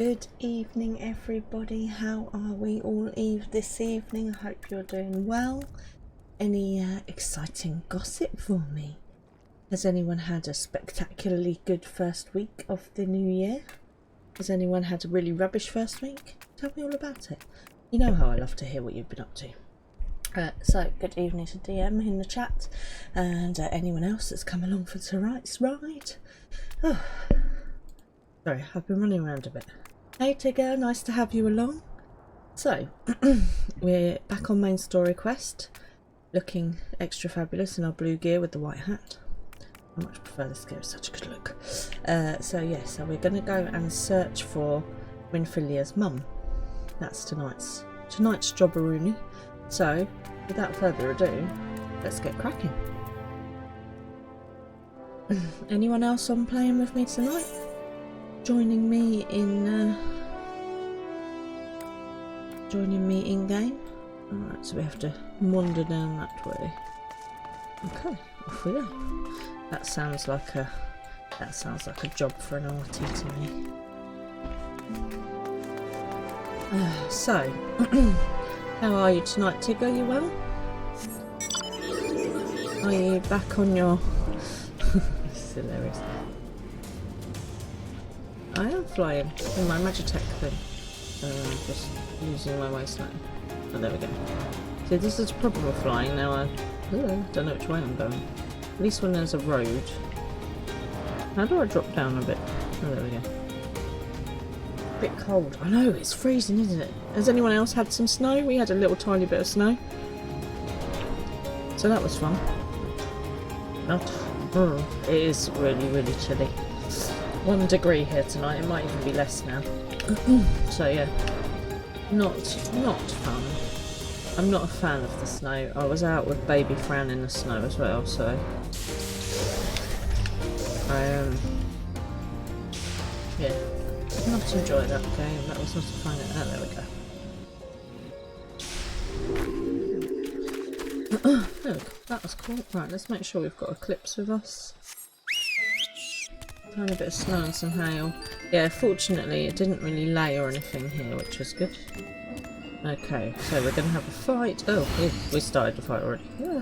Good evening, everybody. How are we all this evening? I hope you're doing well. Any exciting gossip for me? Has anyone had a spectacularly good first week of the new year? Has anyone had a really rubbish first week? Tell me all about it. You know how I love to hear what you've been up to. So, good evening to DM in the chat and anyone else that's come along for tonight's ride. Oh, sorry, I've been running around a bit. Hey Tigger, nice to have you along. So, we're back on main story quest, looking extra fabulous in our blue gear with the white hat. I much prefer this gear, it's such a good look. So we're going to go and search for Winfilia's mum. That's tonight's jobberoonie. So, without further ado, let's get cracking. Anyone else on playing with me tonight? Joining me in game. Alright, so we have to wander down that way. Okay, off we go. That sounds like a job for an arty to me. So how are you tonight, Tigger? You well? Are you back on your this is hilarious. I am flying in my Magitech thing. Just using my waistline. Oh, there we go. See, this is the problem with flying now. I don't know which way I'm going. At least when there's a road. How do I drop down a bit? Oh, there we go. A bit cold. I know, it's freezing, isn't it? Has anyone else had some snow? We had a little tiny bit of snow. So that was fun. It is really, really chilly. 1 degree here tonight, it might even be less now. So yeah, not fun. I'm not a fan of the snow. I was out with baby Fran in the snow as well, so I yeah, did not enjoy that game. That was not a fun. There we go. Look, that was cool. Right, let's make sure we've got Eclipse with us. Tiny bit of snow and some hail. Yeah, fortunately it didn't really lay or anything here, which was good. Okay, so we're going to have a fight. Oh, we started the fight already. Yeah.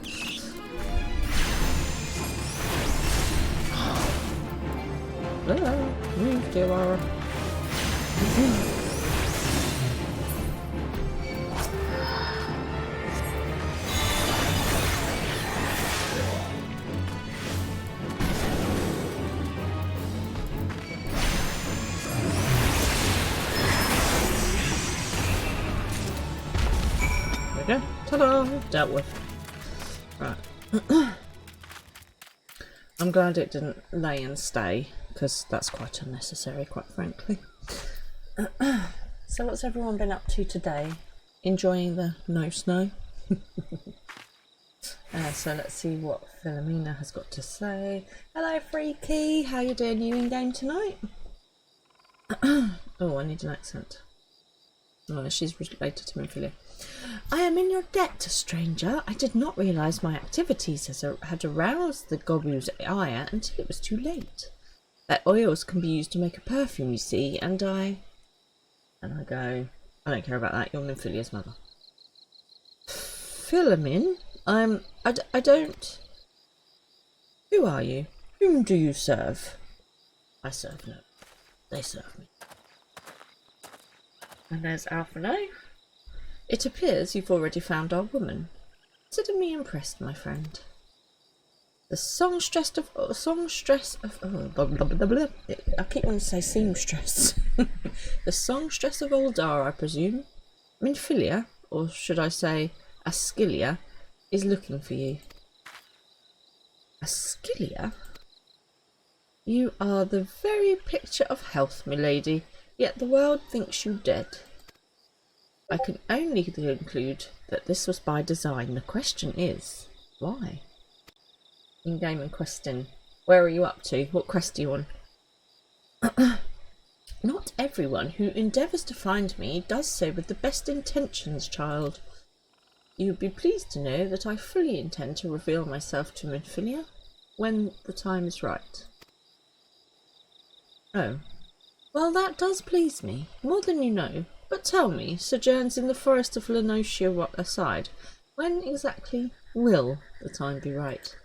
Move, Diawara. Ta-da! Dealt with. Right. I'm glad it didn't lay and stay, because that's quite unnecessary, quite frankly. So what's everyone been up to today? Enjoying the no snow? So let's see what Philomena has got to say. Hello Freaky, how you doing? You in game tonight? Oh, I need an accent. Oh, she's related to Minfilia. I am in your debt, stranger. I did not realise my activities had aroused the Gobu's ire until it was too late. Their oils can be used to make a perfume, you see, and I go, I don't care about that, you're Minfilia's mother. Philomin? I don't... Who are you? Whom do you serve? I serve no. They serve me. And there's Alphino. It appears you've already found our woman. Consider me impressed, my friend. The songstress of I keep wanting to say seamstress. The songstress of Oldar, I presume. Minfilia, or should I say Ascilia, is looking for you. Ascilia? You are the very picture of health, milady, yet the world thinks you dead. I can only conclude that this was by design. The question is, why? In-game and questing. Where are you up to? What quest are you on? Not everyone who endeavours to find me does so with the best intentions, child. You would be pleased to know that I fully intend to reveal myself to Minfilia when the time is right. Oh. Well, that does please me, more than you know. But tell me, sojourns in the forest of Lenosia what aside, when exactly will the time be right?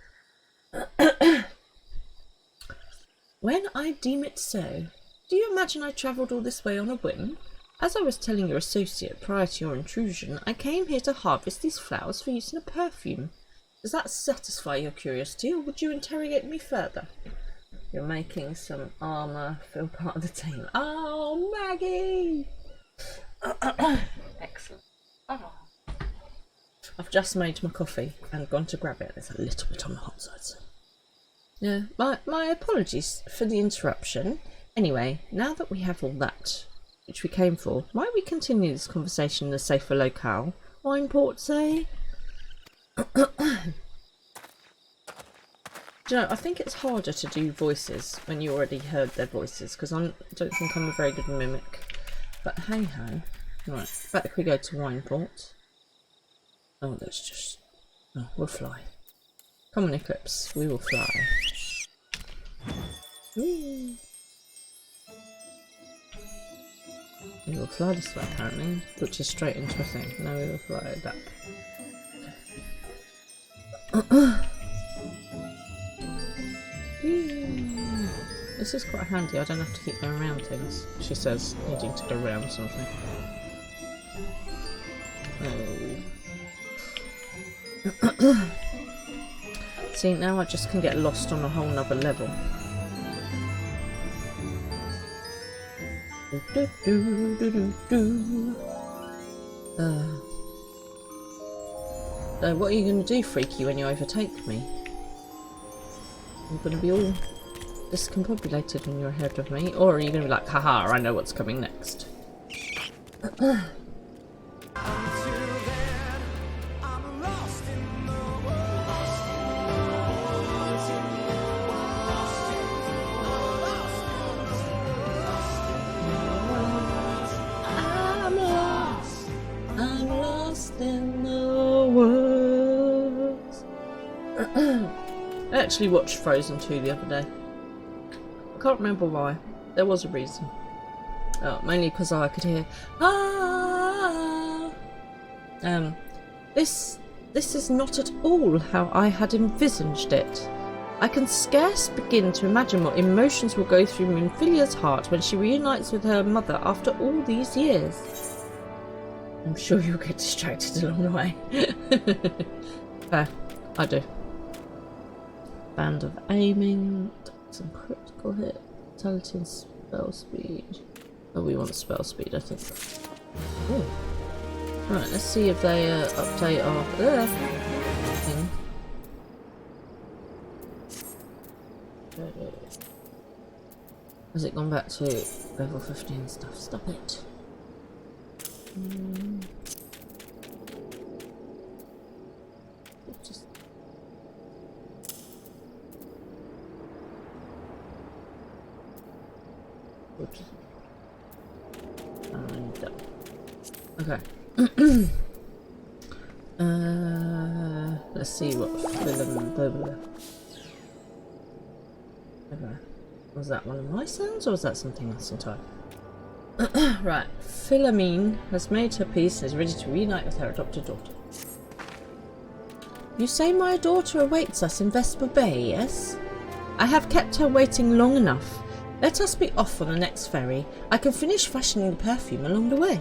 When I deem it so. Do you imagine I travelled all this way on a whim? As I was telling your associate prior to your intrusion, I came here to harvest these flowers for use in a perfume. Does that satisfy your curiosity, or would you interrogate me further? You're making some armour feel part of the team. Oh, Maggie! Excellent. Oh. I've just made my coffee and gone to grab it. It's a little bit on the hot side. So. Yeah, my apologies for the interruption. Anyway, now that we have all that, which we came for, might we continue this conversation in a safer locale? Wineport, say? Do you know, I think it's harder to do voices when you already heard their voices, because I don't think I'm a very good mimic. But hey ho. Right, back we go to Wineport. Oh, let's just... Oh, we'll fly. Come on, Eclipse, we will fly. Whee. We will fly this way, apparently, which is straight into a thing. No, we will fly it up. This is quite handy, I don't have to keep going around things, she says, needing to go around something. Oh. See, now I just can get lost on a whole nother level. So what are you going to do, Freaky, when you overtake me? You're going to be all discombobulated when you're ahead of me, or are you going to be like, haha, I know what's coming next? I actually watched Frozen 2 the other day. I can't remember why. There was a reason. Mainly because I could hear ah. This is not at all how I had envisaged it. I can scarce begin to imagine what emotions will go through Minfilia's heart when she reunites with her mother after all these years. I'm sure you'll get distracted along the way. Fair, I do. Band of aiming, some critical hit, vitality and spell speed. Oh, we want spell speed, I think. Ooh. Right, let's see if they update our thing. Has it gone back to level 15 stuff? Stop it. Oops. And done. Okay. Let's see what film over. Okay. Was that one of my sounds, or was that something else entirely? Right. Philomene has made her peace and is ready to reunite with her adopted daughter. You say my daughter awaits us in Vesper Bay, yes? I have kept her waiting long enough. Let us be off on the next ferry. I can finish fashioning the perfume along the way.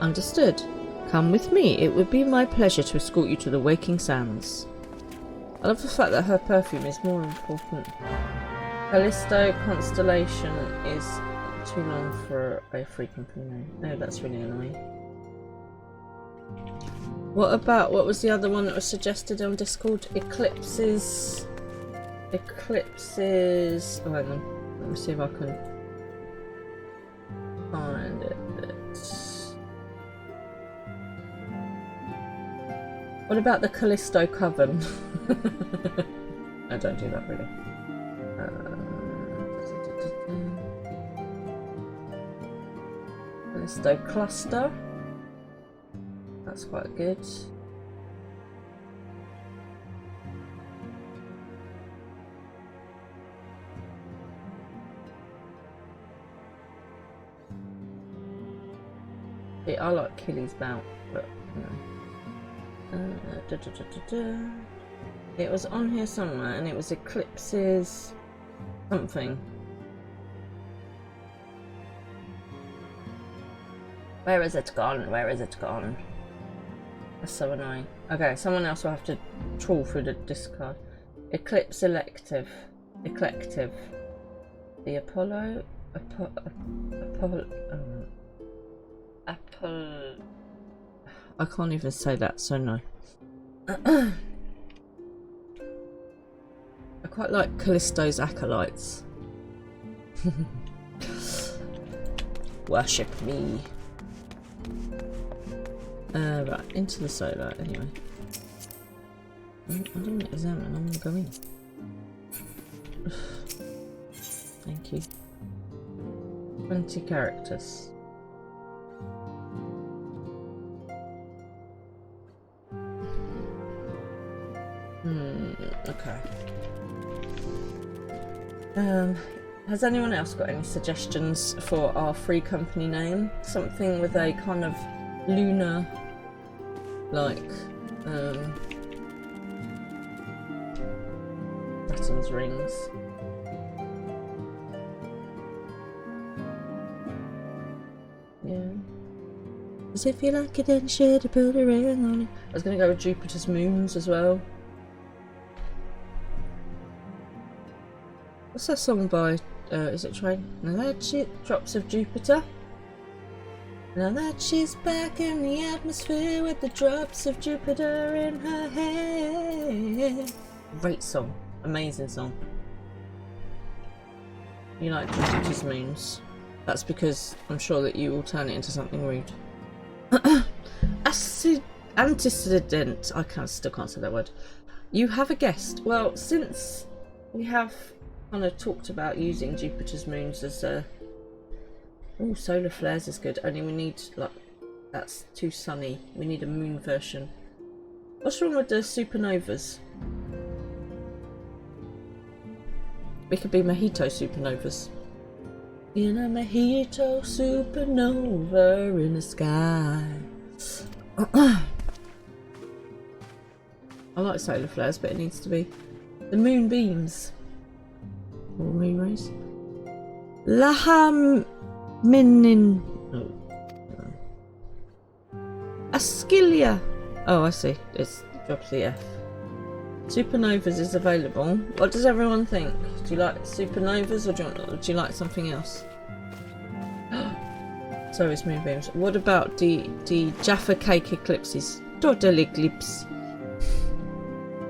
Understood. Come with me. It would be my pleasure to escort you to the Waking Sands. I love the fact that her perfume is more important. Callisto Constellation is too long for a free company name. No, that's really annoying. What about, what was the other one that was suggested on Discord? Eclipses. Eclipses. Oh, hang on. Let me see if I can find it. What about the Callisto Coven? I don't do that really. Callisto Cluster. That's quite good. See, I like Killy's bout, but you know. It was on here somewhere, and it was Eclipse's something. Where is it gone? Where is it gone? That's so annoying. Okay, someone else will have to trawl through the discard. Eclipse Eclective. The Apollo. I can't even say that, so no. I quite like Callisto's acolytes. Worship me. Right, into the solar anyway. I didn't examine, I'm gonna go in. Thank you. 20 characters. Okay. Has anyone else got any suggestions for our free company name? Something with a kind of lunar, like, Saturn's rings. Yeah. As if you like it, then should have put a ring on it. I was going to go with Jupiter's moons as well. What's that song by, is it Train? Now that she drops of Jupiter. Now that she's back in the atmosphere with the drops of Jupiter in her hair. Great song. Amazing song. You like Jupiter's moons. That's because I'm sure that you will turn it into something rude. Antecedent. I still can't say that word. You have a guest. Well, since we have kind of talked about using Jupiter's moons as a... Oh, solar flares is good. Only we need, like, that's too sunny. We need a moon version. What's wrong with the supernovas? We could be mojito supernovas. In a mojito supernova in the sky. I like solar flares, but it needs to be the moon beams. Or moon rays. Laham Minin. Oh. Ascilia. Oh, I see. It's drops the F. Supernovas is available. What does everyone think? Do you like supernovas, or do you like something else? So is moonbeams. What about the Jaffa Cake eclipses? Total eclipse.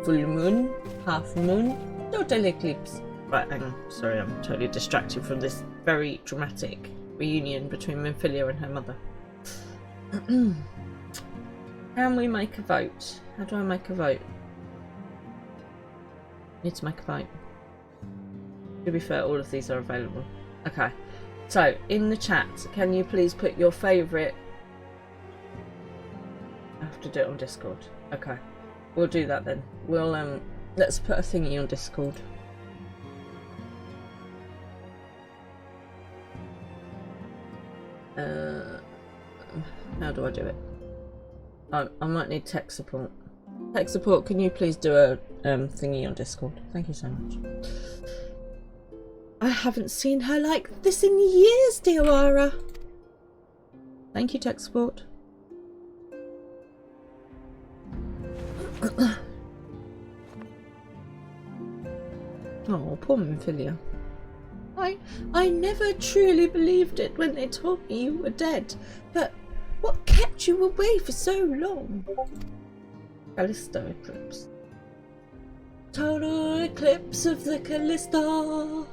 Full moon, half moon, total eclipse. Right, hang on. Sorry, I'm totally distracted from this very dramatic reunion between Minfilia and her mother. Can we make a vote? How do I make a vote? Need to make a vote. To be fair, all of these are available. Okay. So, in the chat, can you please put your favourite... I have to do it on Discord. Okay. We'll do that then. We'll, let's put a thingy on Discord. How do I do it? I might need tech support. Tech support, can you please do a thingy on Discord? Thank you so much. I haven't seen her like this in years, Diawara. Thank you, tech support. Oh, poor Minfilia. I never truly believed it when they told me you were dead, but what kept you away for so long? Callisto eclipse. Total eclipse of the Callisto.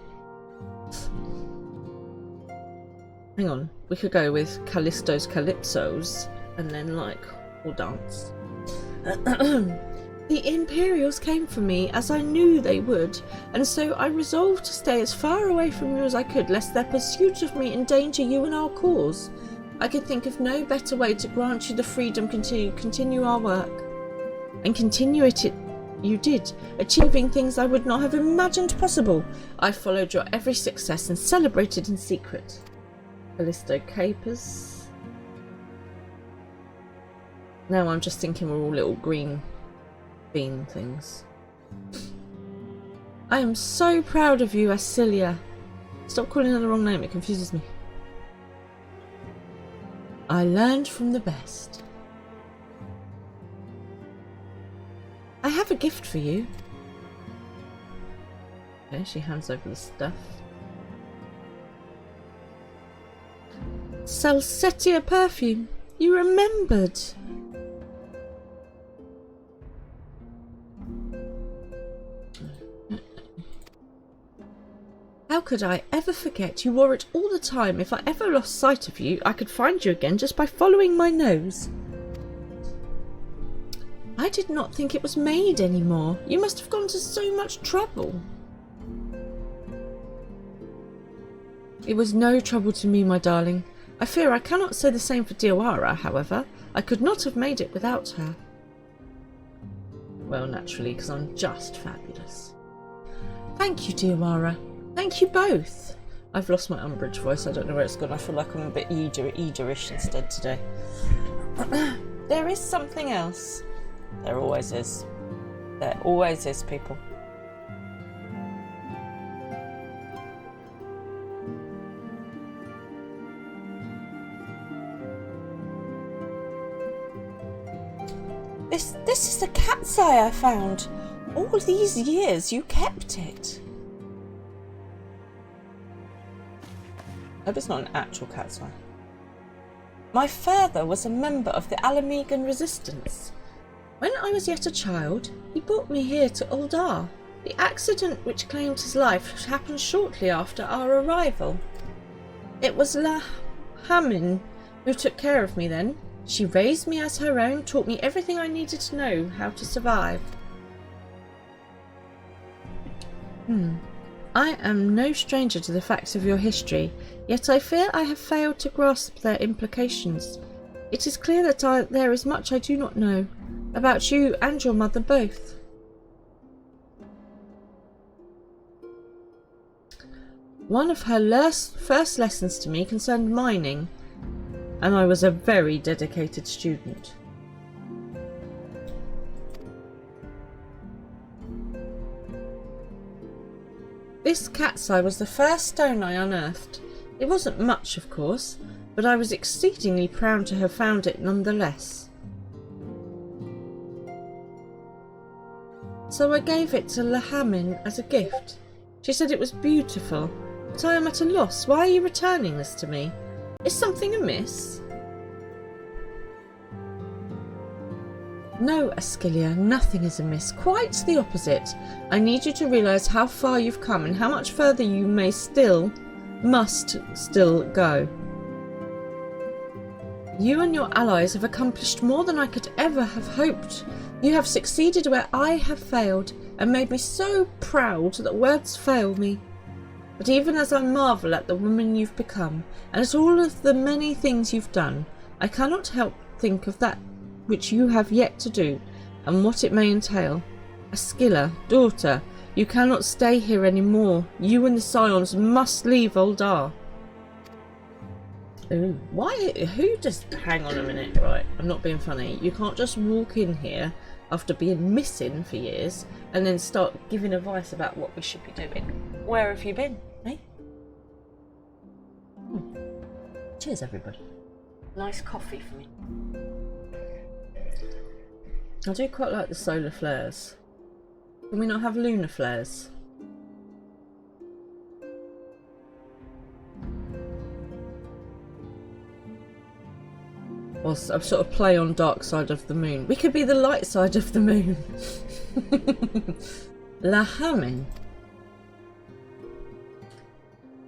Hang on, we could go with Callisto's Calypsos and then like we'll dance. The Imperials came for me as I knew they would, and so I resolved to stay as far away from you as I could, lest their pursuit of me endanger you and our cause. I could think of no better way to grant you the freedom to continue our work. And continue it you did, achieving things I would not have imagined possible. I followed your every success and celebrated in secret. Callisto capers. No, I'm just thinking we're all little green bean things. I am so proud of you, Asilia. Stop calling her the wrong name, it confuses me. I learned from the best. I have a gift for you. Okay, she hands over the stuff. Salsettia perfume. You remembered. How could I ever forget? You wore it all the time. If I ever lost sight of you, I could find you again just by following my nose. I did not think it was made anymore. You must have gone to so much trouble. It was no trouble to me, my darling. I fear I cannot say the same for Diawara, however. I could not have made it without her. Well, naturally, because I'm just fabulous. Thank you, Diawara. Thank you both. I've lost my Umbridge voice. I don't know where it's gone. I feel like I'm a bit Ederish instead today. There is something else. There always is. There always is, people. This is the cat's eye I found. All these years you kept it. I hope it's not an actual cat's eye. My father was a member of the Alamegan resistance. When I was yet a child, he brought me here to Uldar. The accident which claimed his life happened shortly after our arrival. It was Lahamin who took care of me then. She raised me as her own, taught me everything I needed to know how to survive. I am no stranger to the facts of your history, yet I fear I have failed to grasp their implications. It is clear that there is much I do not know, about you and your mother both. One of her first lessons to me concerned mining, and I was a very dedicated student. This cat's eye was the first stone I unearthed. It wasn't much, of course, but I was exceedingly proud to have found it nonetheless. So I gave it to Lahamin as a gift. She said it was beautiful, but I am at a loss. Why are you returning this to me? Is something amiss? No, Ascilia, nothing is amiss. Quite the opposite. I need you to realise how far you've come and how much further you must still go. You and your allies have accomplished more than I could ever have hoped. You have succeeded where I have failed, and made me so proud that words fail me. But even as I marvel at the woman you've become, and at all of the many things you've done, I cannot help think of that which you have yet to do, and what it may entail. Ascilla, daughter, you cannot stay here any more. You and the Scions must leave Uldar. Ooh, why? Who just... Hang on a minute, right, I'm not being funny. You can't just walk in here after being missing for years and then start giving advice about what we should be doing. Where have you been, eh? Cheers, everybody. Nice coffee for me. I do quite like the solar flares. Can we not have lunar flares? Or sort of play on dark side of the moon. We could be the light side of the moon. Lahamin.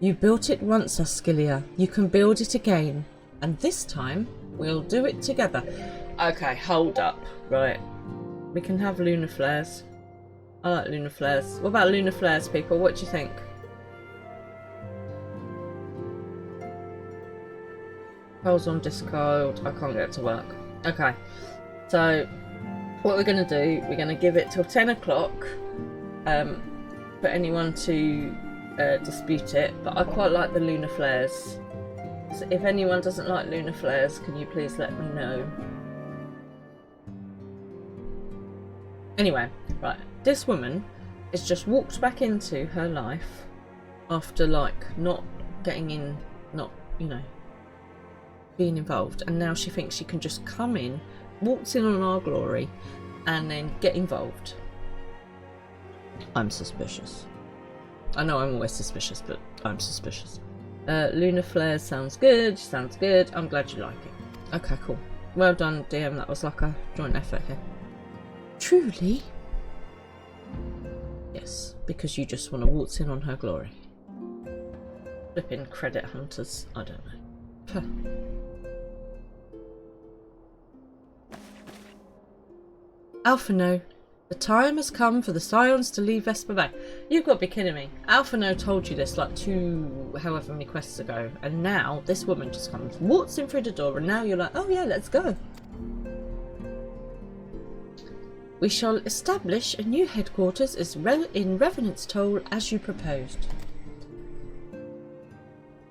You built it once, Ascilia. You can build it again. And this time, we'll do it together. Okay, hold up. Right. We can have lunar flares. I like lunar flares. What about lunar flares, people? What do you think? Polls on Discord. I can't get to work. Okay. So, what we're going to do, we're going to give it till 10 o'clock for anyone to dispute it. But I quite like the lunar flares. So if anyone doesn't like lunar flares, can you please let me know? Anyway, right, this woman has just walked back into her life after like not getting in, not, you know, being involved, and now she thinks she can just come in, waltz in on our glory, and then get involved. I'm suspicious. I know I'm always suspicious, but I'm suspicious. Lunar flares sounds good, sounds good. I'm glad you like it. Okay, cool. Well done, DM. That was like a joint effort here. Truly? Yes, because you just want to waltz in on her glory. Flipping credit hunters. I don't know. Alphino, the time has come for the Scions to leave Vesper Bay. You've got to be kidding me. Alphino told you this like however many quests ago, and now this woman just comes waltzing through the door, and now you're like, oh yeah, let's go. We shall establish a new headquarters in Revenant's Toll as you proposed.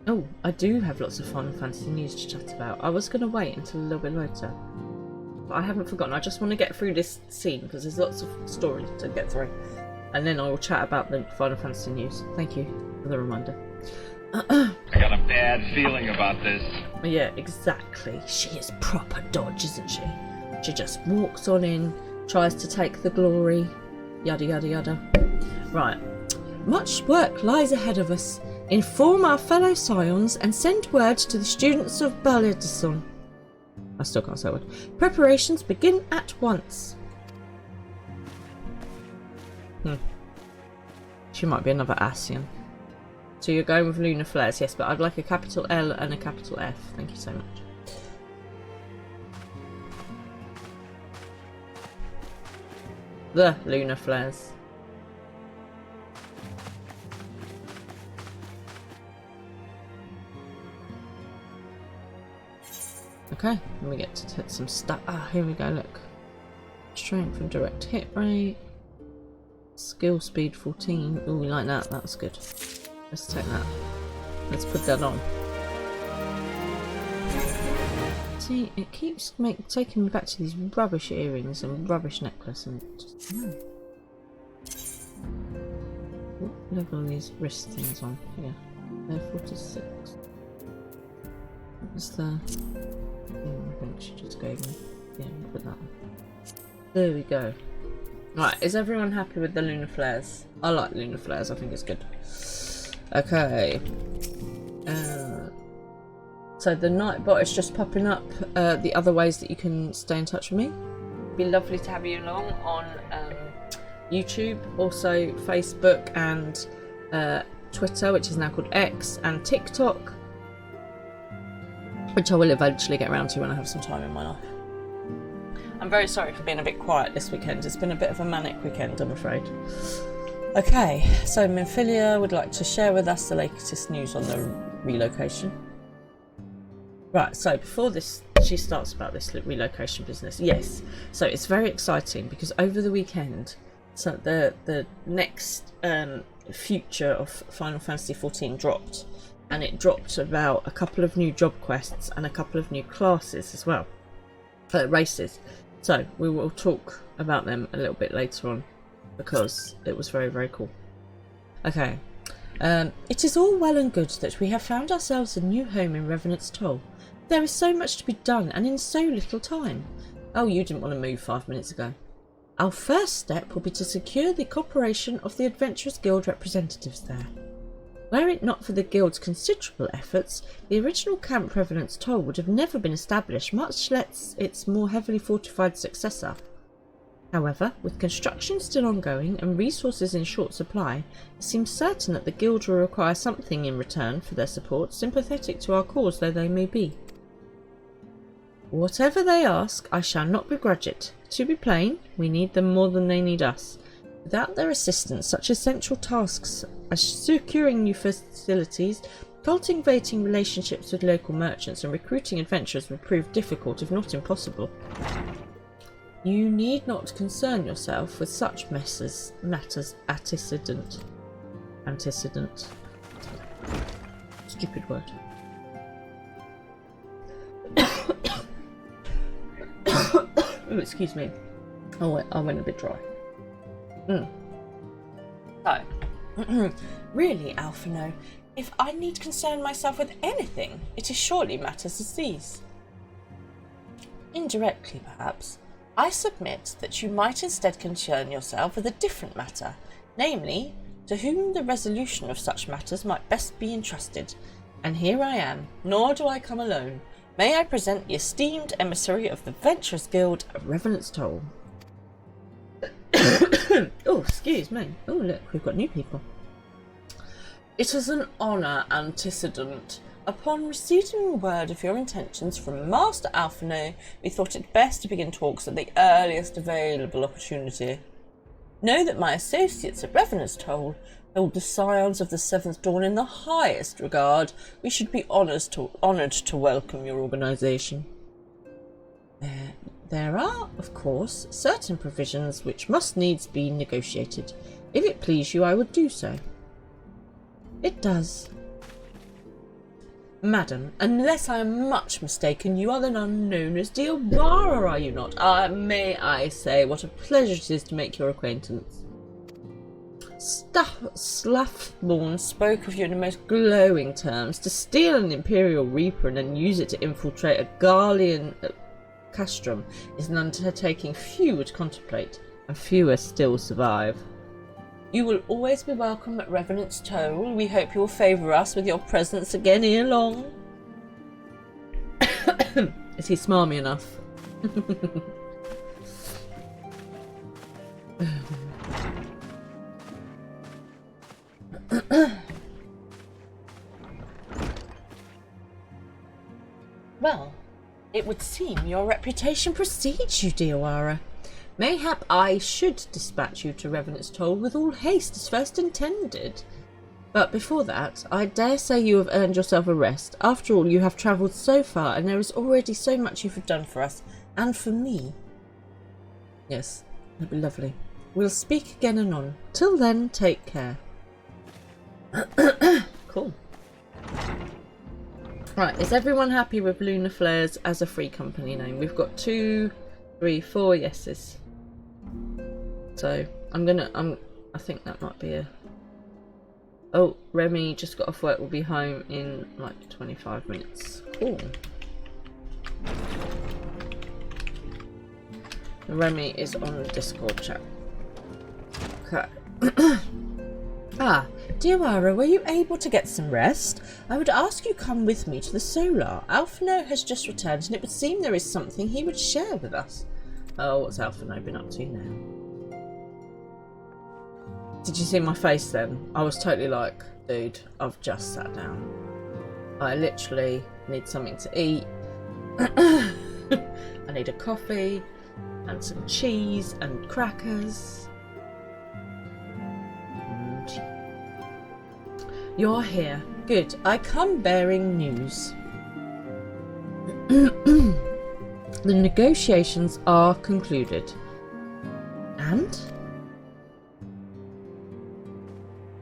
Oh, I do have lots of Final Fantasy news to chat about. I was going to wait until a little bit later. But I haven't forgotten. I just want to get through this scene because there's lots of stories to get through. And then I will chat about the Final Fantasy news. Thank you for the reminder. I got a bad feeling about this. Yeah, exactly. She is proper dodge, isn't she? She just walks on in, tries to take the glory, yada yada yada. Right. Much work lies ahead of us. Inform our fellow Scions and send word to the students of Balladison. I still can't say a word. Preparations begin at once. She might be another Asian. So you're going with lunar flares, yes, but I'd like a capital L and a capital F. Thank you so much. The lunar flares. Okay, and we get to hit some stuff. Ah, here we go, look. Strength and direct hit rate. Skill speed 14. Oh, we like that. That's good. Let's take that. Let's put that on. See, it keeps taking me back to these rubbish earrings and rubbish necklace and just... What level are these wrist things on? Yeah, they're 46. What was the... I think she just gave me. Yeah, put that on. There we go. Right, is everyone happy with the lunar flares? I like lunar flares, I think it's good. Okay. So the Nightbot is just popping up the other ways that you can stay in touch with me. It'd be lovely to have you along on YouTube, also Facebook and Twitter, which is now called X, and TikTok, which I will eventually get around to when I have some time in my life. I'm very sorry for being a bit quiet this weekend. It's been a bit of a manic weekend, I'm afraid. Okay, so Minfilia would like to share with us the latest news on the relocation. Right, so before this, she starts about this relocation business. Yes, so it's very exciting because over the weekend, so the next future of Final Fantasy XIV dropped, and it dropped about a couple of new job quests and a couple of new classes as well, races. So we will talk about them a little bit later on because it was very, very cool. Okay, it is all well and good that we have found ourselves a new home in Revenant's Toll. There is so much to be done and in so little time. Oh, you didn't want to move 5 minutes ago. Our first step will be to secure the cooperation of the Adventurers Guild representatives there. Were it not for the Guild's considerable efforts, the original Camp Revenant's Toll would have never been established, much less its more heavily fortified successor. However, with construction still ongoing and resources in short supply, it seems certain that the Guild will require something in return for their support, sympathetic to our cause though they may be. Whatever they ask, I shall not begrudge it. To be plain, we need them more than they need us. Without their assistance, such essential tasks as securing new facilities, cultivating relationships with local merchants, and recruiting adventurers would prove difficult, if not impossible. You need not concern yourself with such matters antecedent. Stupid word. Oh, excuse me. Oh, I went a bit dry. So, really, Alphino, if I need concern myself with anything, it is surely matters as these. Indirectly, perhaps, I submit that you might instead concern yourself with a different matter, namely, to whom the resolution of such matters might best be entrusted. And here I am, nor do I come alone. May I present the esteemed emissary of the Venturers Guild, Revenant's Toll. Oh, excuse me. Oh, look, we've got new people. It is an honour antecedent. Upon receiving word of your intentions from Master Alphino, we thought it best to begin talks at the earliest available opportunity. Know that my associates at Revenant's Toll hold the Scions of the Seventh Dawn in the highest regard. We should be honoured to welcome your organisation. There are, of course, certain provisions which must needs be negotiated. If it please you, I would do so. It does. Madam, unless I am much mistaken, you are the nun known as Diawara, are you not? May I say what a pleasure it is to make your acquaintance. Slaffborn spoke of you in the most glowing terms. To steal an Imperial Reaper and then use it to infiltrate a Garlean castrum is an undertaking few would contemplate, and fewer still survive. You will always be welcome at Revenant's Toll. We hope you will favour us with your presence again ere long. Is he smarmy enough? Well, it would seem your reputation precedes you, Diawara. Mayhap I should dispatch you to Revenant's Toll with all haste as first intended. But before that, I dare say you have earned yourself a rest. After all, you have travelled so far, and there is already so much you have done for us, and for me. Yes, that'd be lovely. We'll speak again anon. Till then, take care. Cool. Right, is everyone happy with Lunar Flares as a free company name? We've got 2, 3, 4 yeses. So I think that might be a... Oh, Remy just got off work, will be home in like 25 minutes. Cool. Remy is on the Discord chat. Okay. Diawara, were you able to get some rest? I would ask you come with me to the Solar. Alphino has just returned, and it would seem there is something he would share with us. Oh, what's Alphino been up to now? Did you see my face then? I was totally like, dude, I've just sat down. I literally need something to eat. I need a coffee and some cheese and crackers. And you're here. Good. I come bearing news. The negotiations are concluded. And?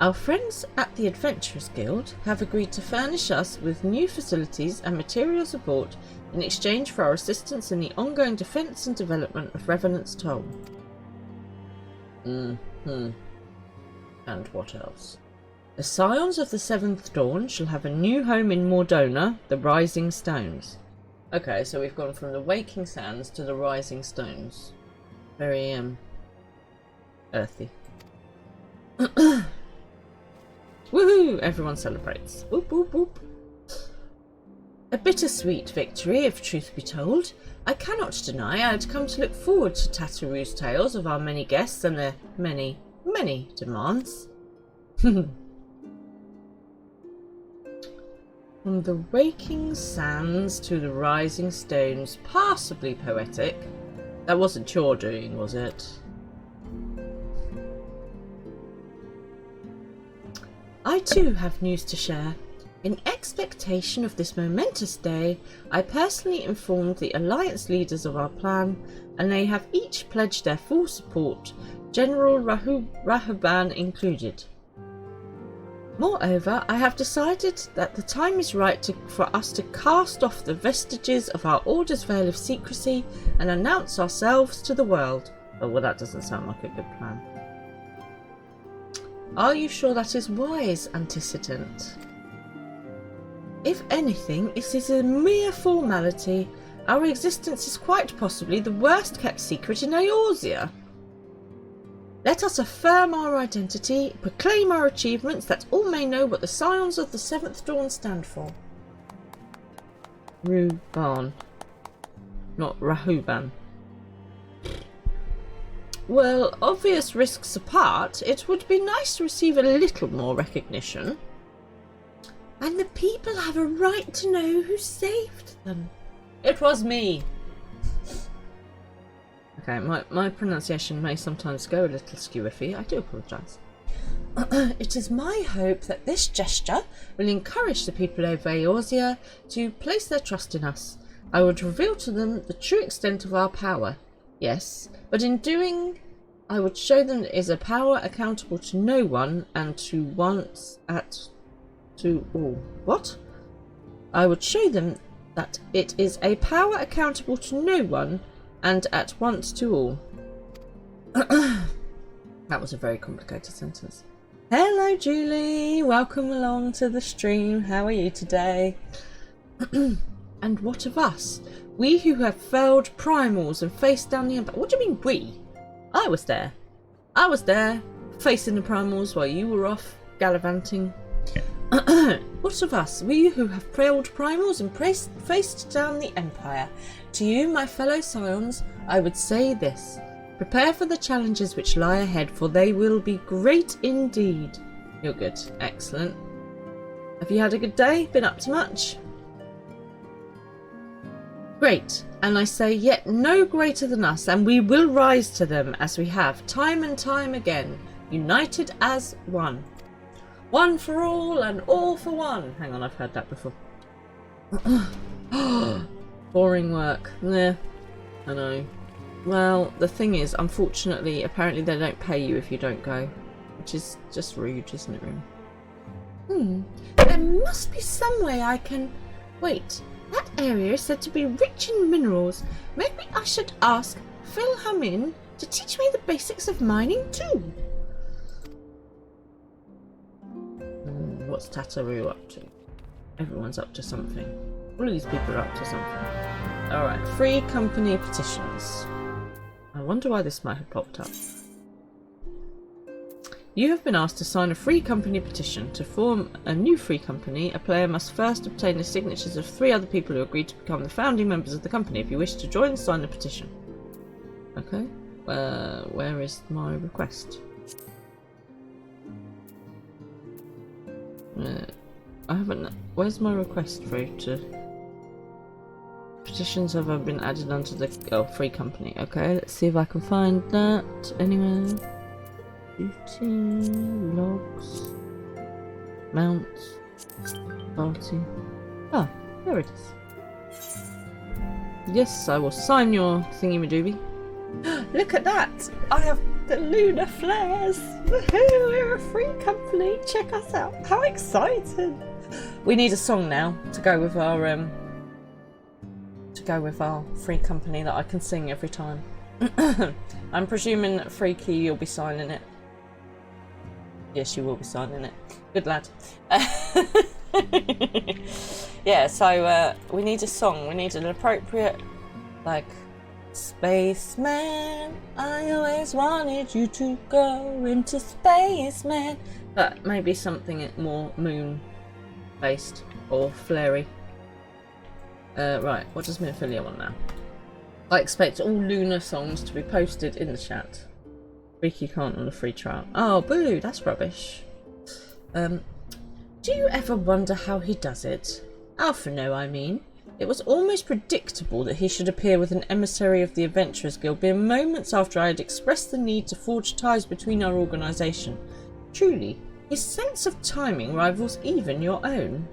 Our friends at the Adventurers Guild have agreed to furnish us with new facilities and material support in exchange for our assistance in the ongoing defence and development of Revenant's Toll. And what else? The Scions of the Seventh Dawn shall have a new home in Mordona, the Rising Stones. Okay, so we've gone from the Waking Sands to the Rising Stones. Very, earthy. Woohoo! Everyone celebrates. Whoop, whoop, whoop. A bittersweet victory, if truth be told. I cannot deny I had come to look forward to Tatteroo's tales of our many guests and their many, many demands. From the Waking Sands to the Rising Stones, passably poetic. That wasn't your doing, was it? I too have news to share. In expectation of this momentous day, I personally informed the Alliance leaders of our plan, and they have each pledged their full support, General Rahuban included. Moreover, I have decided that the time is right for us to cast off the vestiges of our Order's veil of secrecy and announce ourselves to the world. Oh, well, that doesn't sound like a good plan. Are you sure that is wise, antecedent? If anything, it is a mere formality. Our existence is quite possibly the worst kept secret in Eorzea. Let us affirm our identity, proclaim our achievements, that all may know what the Scions of the Seventh Dawn stand for. Ruban. Not Rahuban. Well, obvious risks apart, it would be nice to receive a little more recognition. And the people have a right to know who saved them. It was me. Okay, my pronunciation may sometimes go a little skew-iffy. I do apologise. It is my hope that this gesture will encourage the people of Eorzea to place their trust in us. I would reveal to them the true extent of our power. Yes, but in doing, I would show them it is a power accountable to no one and to all. What? I would show them that it is a power accountable to no one and at once to all. That was a very complicated sentence. Hello Julie, welcome along to the stream. How are you today? And what of us? We who have felled primals and faced down the empire. What do you mean we? I was there. I was there, facing the primals while you were off gallivanting. What of us? We who have felled primals and faced down the empire. To you, my fellow scions, I would say this. Prepare for the challenges which lie ahead, for they will be great indeed. You're good. Excellent. Have you had a good day? Been up to much? Great. And I say yet no greater than us, and we will rise to them as we have time and time again, united as one. One for all and all for one. Hang on, I've heard that before. Boring work. Nah, I know. Well, the thing is, unfortunately, apparently they don't pay you if you don't go. Which is just rude, isn't it, really? There must be some way I can... Wait, that area is said to be rich in minerals. Maybe I should ask Philhamin to teach me the basics of mining too. What's Tataru up to? Everyone's up to something. All of these people are up to something. Alright, free company petitions. I wonder why this might have popped up. You have been asked to sign a free company petition. To form a new free company, a player must first obtain the signatures of 3 other people who agree to become the founding members of the company. If you wish to join, sign the petition. Okay. Where is my request? I haven't... Where's my request through to... Petitions have been added onto the free company. Okay, let's see if I can find that anywhere. Duty, logs, mounts, party. Ah, there it is. Yes, I will sign your thingy-madooby. Look at that! I have the lunar flares! Woohoo! We're a free company! Check us out! How exciting! We need a song now to go with our free company that I can sing every time. I'm presuming that Freaky, you'll be signing it. Yes, you will be signing it. Good lad. Yeah, so we need a song. We need an appropriate, like, Spaceman, I always wanted you to go into space, man. But maybe something more moon-based or flary. Right, what does Minophilia want now? I expect all lunar songs to be posted in the chat. Freaky can't on the free trial. Oh, boo, that's rubbish. Do you ever wonder how he does it? Alphino, I mean. It was almost predictable that he should appear with an emissary of the Adventurers Guild mere moments after I had expressed the need to forge ties between our organisation. Truly, his sense of timing rivals even your own.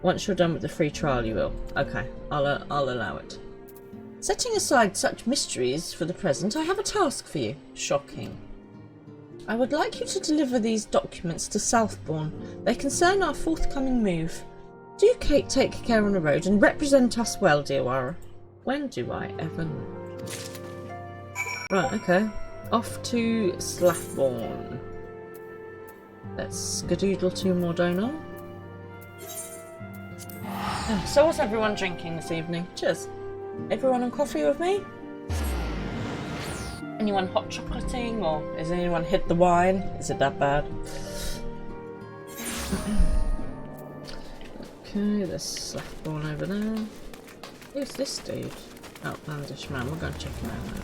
Once you're done with the free trial, you will. Okay, I'll allow it. Setting aside such mysteries for the present, I have a task for you. Shocking. I would like you to deliver these documents to Southbourne. They concern our forthcoming move. Do take care on the road and represent us well, dear Wara. When do I ever not? Right, okay. Off to Southbourne. let's skadoodle 2 more donut. So what's everyone drinking this evening? Cheers. Everyone on coffee with me? Anyone hot chocolating, or has anyone hit the wine? Is it that bad? Okay, there's stuff born over there. Who's this dude? Outlandish man, we're going to check him out now.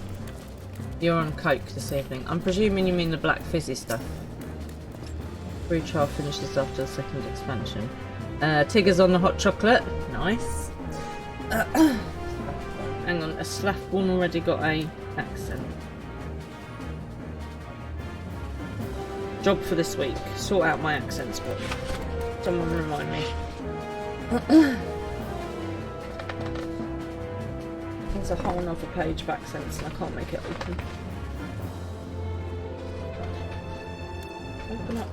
You're on coke this evening. I'm presuming you mean the black fizzy stuff. Free trial finishes after the 2nd expansion. Tigger's on the hot chocolate. Nice. Hang on, a Slathborn already got a accent. Job for this week. Sort out my accent spot. Someone remind me. There's a whole other page of accents and I can't make it open. Open up.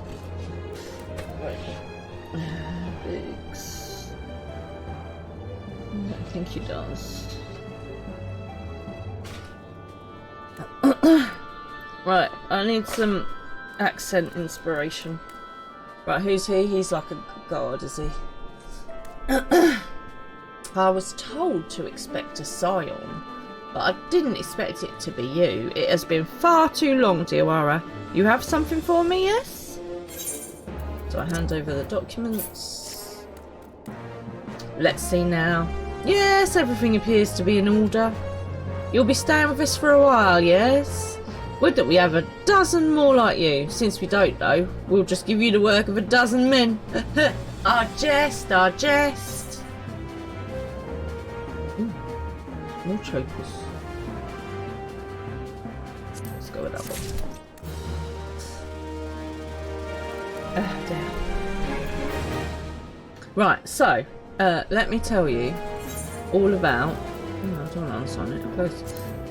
Right. Biggs. I don't think he does. Right, I need some accent inspiration. Right, who's he? He's like a god, is he? I was told to expect a scion, but I didn't expect it to be you. It has been far too long, Diawara. You have something for me, yes? So I hand over the documents. Let's see now. Yes, everything appears to be in order. You'll be staying with us for a while, yes? Would that we have a dozen more like you. Since we don't, though, we'll just give you the work of a dozen men. Our jest, our jest. Ooh, more chokers. Let's go with that one. Damn. Right, so, let me tell you all about... Oh, I don't want to unsign it. Close.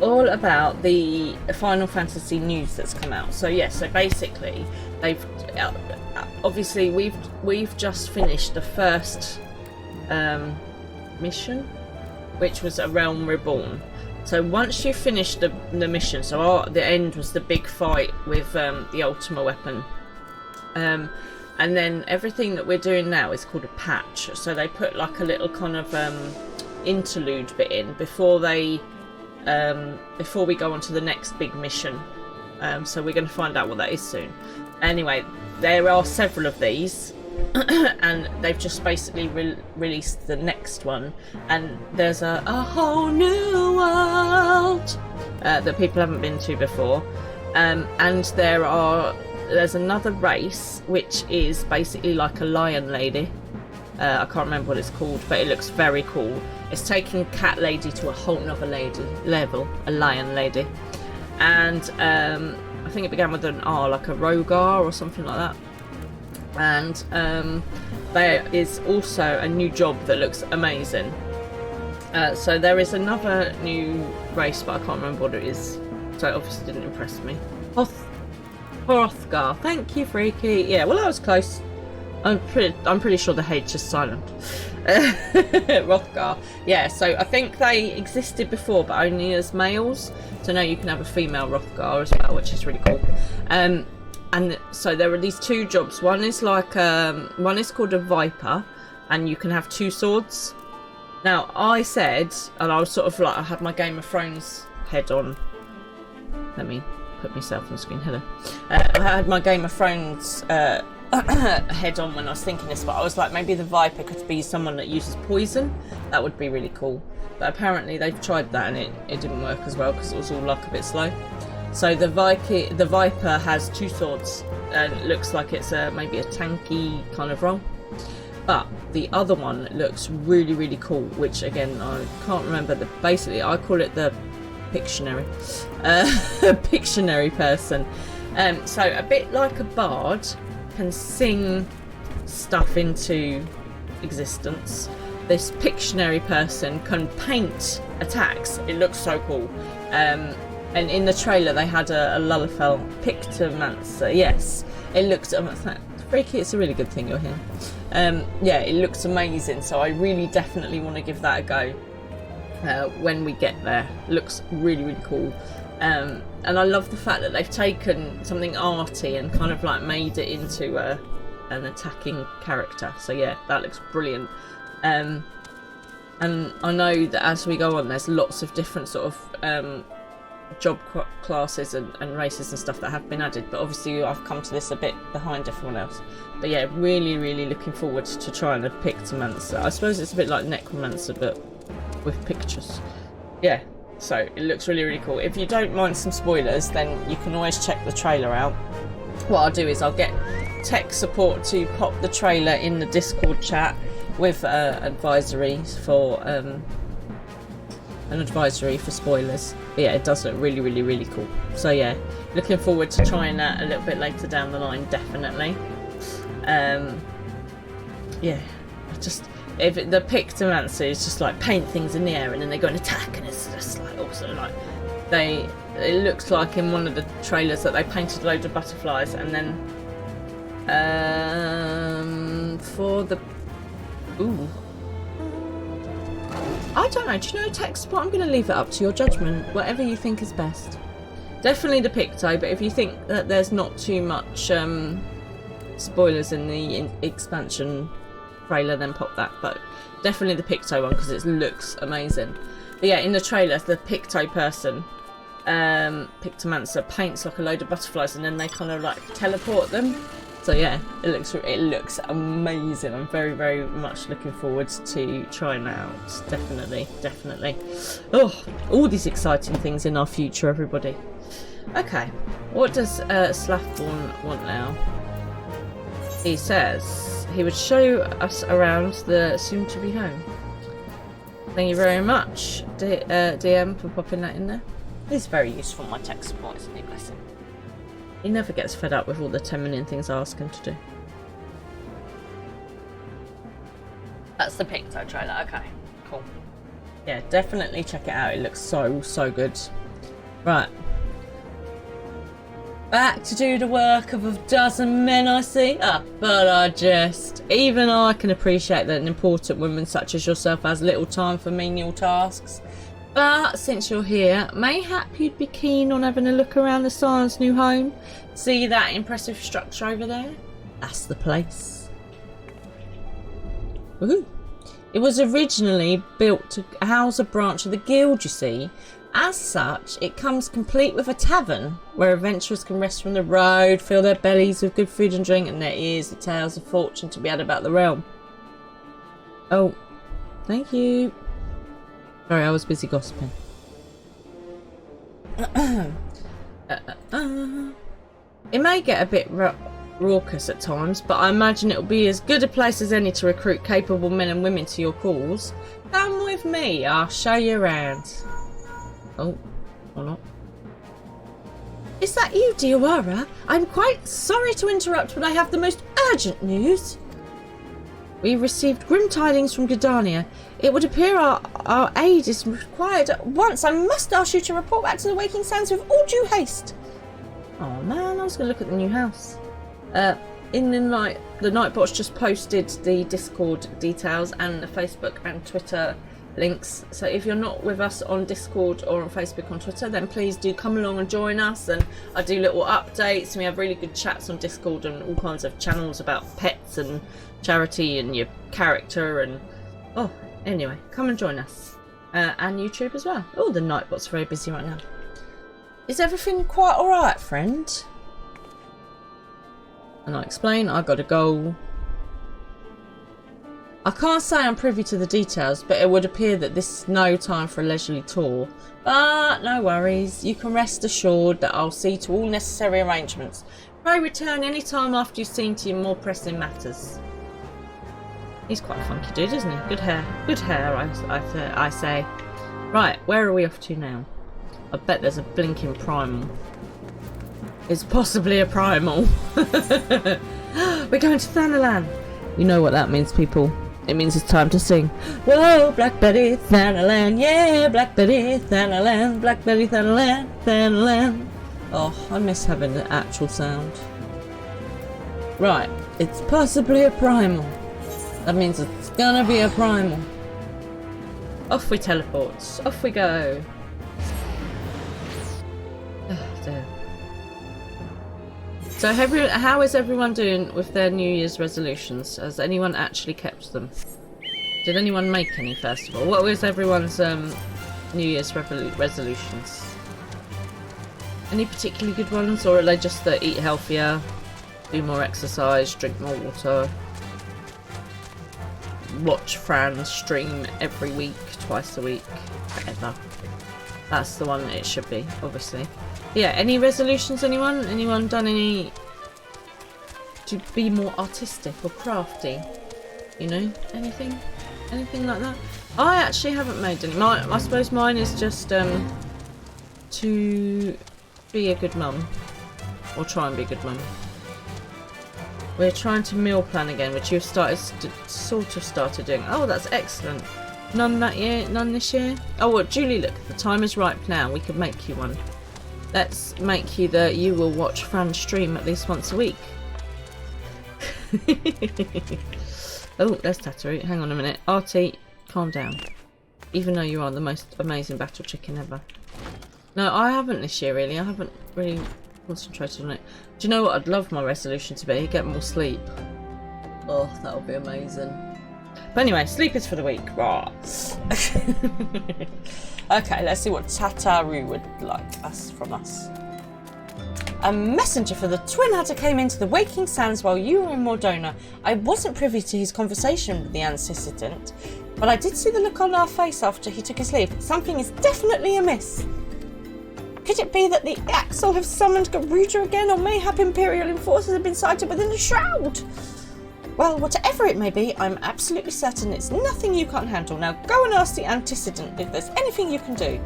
All about the Final Fantasy news that's come out. So yeah, so basically they've obviously we've just finished the first mission, which was A Realm Reborn. So once you finish the mission, so the end was the big fight with the Ultima weapon, and then everything that we're doing now is called a patch. So they put like a little kind of interlude bit in before we go on to the next big mission. So we're going to find out what that is soon. Anyway, there are several of these and they've just basically released the next one, and there's a whole new world that people haven't been to before, and there's another race which is basically like a lion lady. I can't remember what it's called, but it looks very cool. It's taking Cat Lady to a whole nother level, a lion lady. And I think it began with an R, like a Rogar or something like that. And there is also a new job that looks amazing. So there is another new race, but I can't remember what it is. So it obviously didn't impress me. Hrothgar. Thank you, Freaky. Yeah, well, that was close. I'm pretty sure the H is silent. Hrothgar. Yeah, so I think they existed before, but only as males. So now you can have a female Hrothgar as well, which is really cool. And so there are these two jobs. One is like one is called a Viper, and you can have 2 swords. Now I said, and I was sort of like, I had my Game of Thrones head on. Let me put myself on the screen. Hello. I had my Game of Thrones head on when I was thinking this, but I was like, maybe the Viper could be someone that uses poison. That would be really cool. But apparently they've tried that and it didn't work as well, because it was all like a bit slow. So the Viper has 2 swords and it looks like it's maybe a tanky kind of role. But the other one looks really, really cool, which again, I can't remember. Basically, I call it the Pictionary. Pictionary person. So a bit like a bard, can sing stuff into existence. This Pictionary person can paint attacks. It looks so cool. And in the trailer they had a Lullafell Pictomancer. Yes, it looks freaky. It's a really good thing you're here. Yeah, it looks amazing. So I really definitely want to give that a go when we get there. It looks really, really cool. And I love the fact that they've taken something arty and kind of like made it into an attacking character. So yeah, that looks brilliant. And I know that as we go on, there's lots of different sort of job classes and races and stuff that have been added, but obviously I've come to this a bit behind everyone else. But yeah, really looking forward to trying a Pictomancer. I suppose it's a bit like Necromancer but with pictures. Yeah, so it looks really cool. If you don't mind some spoilers, then you can always check the trailer out. What I'll do is I'll get tech support to pop the trailer in the Discord chat with advisories for an advisory for spoilers. But yeah, it does look really cool. So yeah, looking forward to trying that a little bit later down the line, definitely. Yeah, if the Pictomancer is just like paint things in the air and then they go and attack, and it's just like also like it looks like in one of the trailers that they painted loads of butterflies, and then for the I don't know, do you know tech support? I'm going to leave it up to your judgment, whatever you think is best. Definitely the Picto, but if you think that there's not too much spoilers in the expansion trailer, then pop that. But definitely the Picto one, because it looks amazing. But yeah, in the trailer, the Picto person, Pictomancer, paints like a load of butterflies and then they kind of like teleport them. So yeah, it looks amazing. I'm very much looking forward to trying that out. Definitely. Oh, all these exciting things in our future, everybody. Okay, what does Slathborn want now? He says he would show us around the soon-to-be home. Thank you very much, DM, for popping that in there. He's very useful, my tech support, isn't he? Bless him. He never gets fed up with all the 10 million things I ask him to do. That's the Picto trailer. Okay, cool. Yeah, definitely check it out. It looks so good. Right. Back to do the work of a dozen men, I see. But I jest. Even I can appreciate that an important woman such as yourself has little time for menial tasks. But since you're here, mayhap you'd be keen on having a look around the Scion's new home. See that impressive structure over there? That's the place. Woohoo! It was originally built to house a branch of the guild, you see. As such, it comes complete with a tavern where adventurers can rest from the road, fill their bellies with good food and drink, and their ears with tales of fortune to be had about the realm. Oh, thank you. Sorry, I was busy gossiping. It may get a bit raucous at times, but I imagine it'll be as good a place as any to recruit capable men and women to your cause. Come with me, I'll show you around. Oh, or not. Is that you, Diawara? I'm quite sorry to interrupt, but I have the most urgent news. We received grim tidings from Gridania. It would appear our aid is required at once. I must ask you to report back to the Waking Sands with all due haste. Oh man, I was going to look at the new house. In the night, the Nightbot's just posted the Discord details and the Facebook and Twitter links. So if you're not with us on Discord or on Facebook or on Twitter, then please do come along and join us. And I do little updates, and we have really good chats on Discord and all kinds of channels about pets and charity and your character. And oh, anyway, come and join us. And YouTube as well. Oh, the Nightbot's very busy right now. Is everything quite alright, friend? And I explain, I got a goal. I can't say I'm privy to the details, but it would appear that this is no time for a leisurely tour. But no worries, you can rest assured that I'll see to all necessary arrangements. Pray return any time after you've seen to your more pressing matters. He's quite a funky dude, isn't he? Good hair, I say. Right, where are we off to now? I bet there's a blinking primal. It's possibly a primal. We're going to Thanalan. You know what that means, people. It means it's time to sing. Whoa, Black Betty, Thanalan, yeah, Black Betty, Thanalan, Black Betty, Thanalan, Thanalan. Oh, I miss having the actual sound. Right, it's possibly a primal. That means it's gonna be a primal. Off we teleport. Off we go. So how is everyone doing with their New Year's resolutions? Has anyone actually kept them? Did anyone make any, first of all? What was everyone's New Year's resolutions? Any particularly good ones, or are they just that eat healthier, do more exercise, drink more water, watch Fran stream every week, twice a week, whatever? That's the one it should be, obviously. Yeah, any resolutions, anyone? Anyone done any to be more artistic or crafty? You know, anything? Anything like that? I actually haven't made any. I suppose mine is just to be a good mum. Or try and be a good mum. We're trying to meal plan again, which you've sort of started doing. Oh, that's excellent. None that year? None this year? Oh, well, Julie, look, the time is ripe now. We could make you one. Let's make you that you will watch Fran stream at least once a week. Oh, there's Tattoo. Hang on a minute. Artie, calm down. Even though you are the most amazing battle chicken ever. No, I haven't this year, really. I haven't really concentrated on it. Do you know what I'd love my resolution to be? Get more sleep. Oh, that would be amazing. But anyway, sleep is for the week. Right. Okay, let's see what Tataru would like from us. A messenger for the Twin Hatter came into the Waking Sands while you were in Mordona. I wasn't privy to his conversation with the antecedent, but I did see the look on our face after he took his leave. Something is definitely amiss. Could it be that the Axel have summoned Garuda again, or mayhap Imperial enforcers have been sighted within the shroud? Well, whatever it may be, I'm absolutely certain it's nothing you can't handle. Now go and ask the antecedent if there's anything you can do.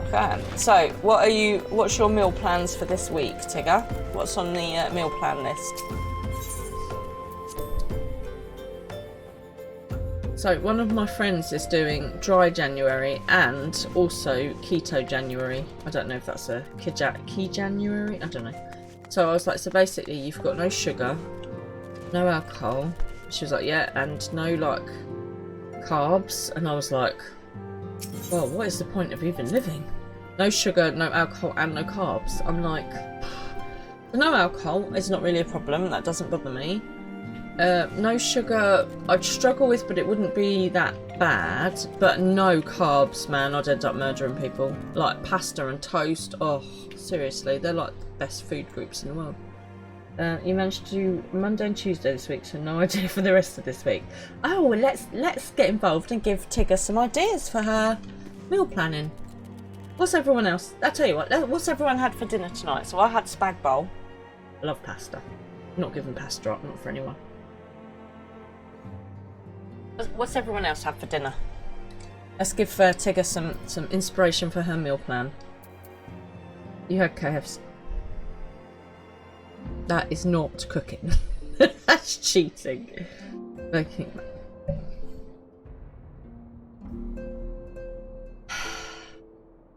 Okay, so what's your meal plans for this week, Tigger? What's on the meal plan list? So one of my friends is doing dry January and also keto January. I don't know if that's a key January, I don't know. So I was like, so basically you've got no sugar, no alcohol. She was like, yeah, and no like carbs. And I was like, well, what is the point of even living? No sugar, no alcohol, and no carbs. I'm like, no alcohol is not really a problem. That doesn't bother me. No sugar, I'd struggle with, but it wouldn't be that bad. But no carbs, man, I'd end up murdering people. Like pasta and toast. Oh, seriously, they're like the best food groups in the world. You managed to do Monday and Tuesday this week, so no idea for the rest of this week. Oh, well, let's get involved and give Tigger some ideas for her meal planning. What's everyone else? I'll tell you what, what's everyone had for dinner tonight? So I had spag bowl. I love pasta. I'm not giving pasta up, not for anyone. What's everyone else had for dinner? Let's give Tigger some inspiration for her meal plan. You had KFC. That is not cooking. That's cheating. Okay.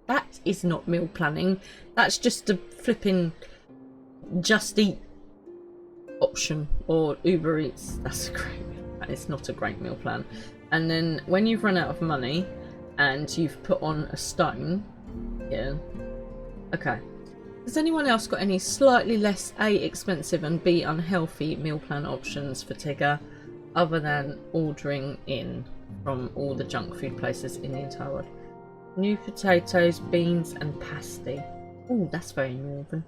That is not meal planning. That's just a flipping Just Eat option or Uber Eats. That's a great meal plan. It's not a great meal plan. And then when you've run out of money and you've put on a stone, yeah. Okay. Has anyone else got any slightly less A, expensive and B, unhealthy meal plan options for Tigger other than ordering in from all the junk food places in the entire world? New potatoes, beans and pasty. Oh, that's very northern.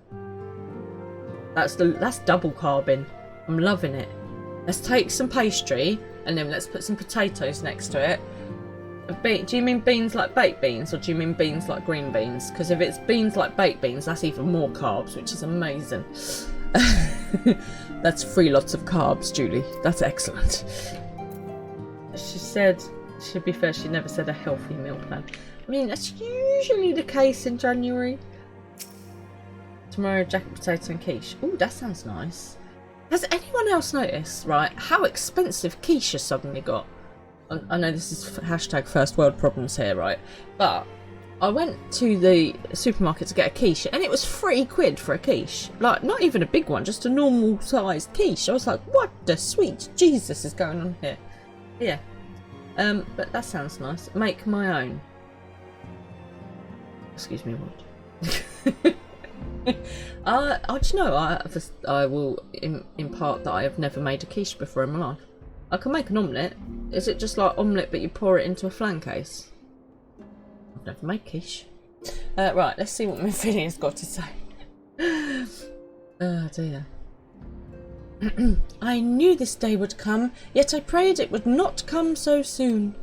That's double carbing. I'm loving it. Let's take some pastry and then let's put some potatoes next to it. Do you mean beans like baked beans, or do you mean beans like green beans? Because if it's beans like baked beans, that's even more carbs, which is amazing. That's 3 lots of carbs, Julie. That's excellent. She said, to be fair, she never said a healthy meal plan. I mean, that's usually the case in January. Tomorrow, jacket potato and quiche. Ooh, that sounds nice. Has anyone else noticed, right, how expensive quiche has suddenly got? I know this is hashtag first world problems here, right? But I went to the supermarket to get a quiche and it was £3 for a quiche. Like, not even a big one, just a normal sized quiche. I was like, what the sweet Jesus is going on here? Yeah. But that sounds nice. Make my own. Excuse me, what? Do you know, I will impart that I have never made a quiche before in my life. I can make an omelette. Is it just like omelette but you pour it into a flan case? I've never made quiche. Right, let's see what Mephidia's got to say. Oh dear. I knew this day would come, yet I prayed it would not come so soon.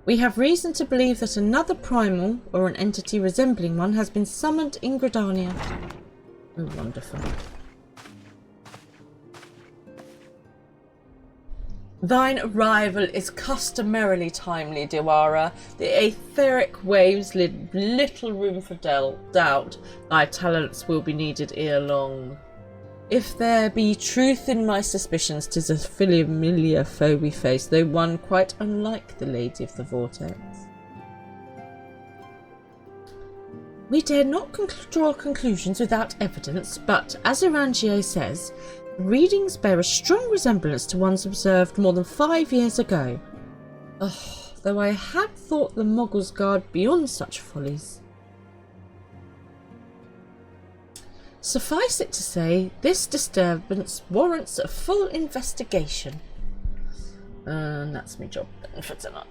We have reason to believe that another primal, or an entity resembling one, has been summoned in Gridania. Oh, wonderful. Thine arrival is customarily timely, Diwara. The etheric waves leave little room for doubt. Thy talents will be needed ere long. If there be truth in my suspicions, 'tis a familiar foe we face, though one quite unlike the Lady of the Vortex. We dare not draw conclusions without evidence, but, as Irangier says, readings bear a strong resemblance to ones observed more than 5 years ago. Oh, though I had thought the Moggles guard beyond such follies. Suffice it to say, this disturbance warrants a full investigation. And that's my job then for tonight.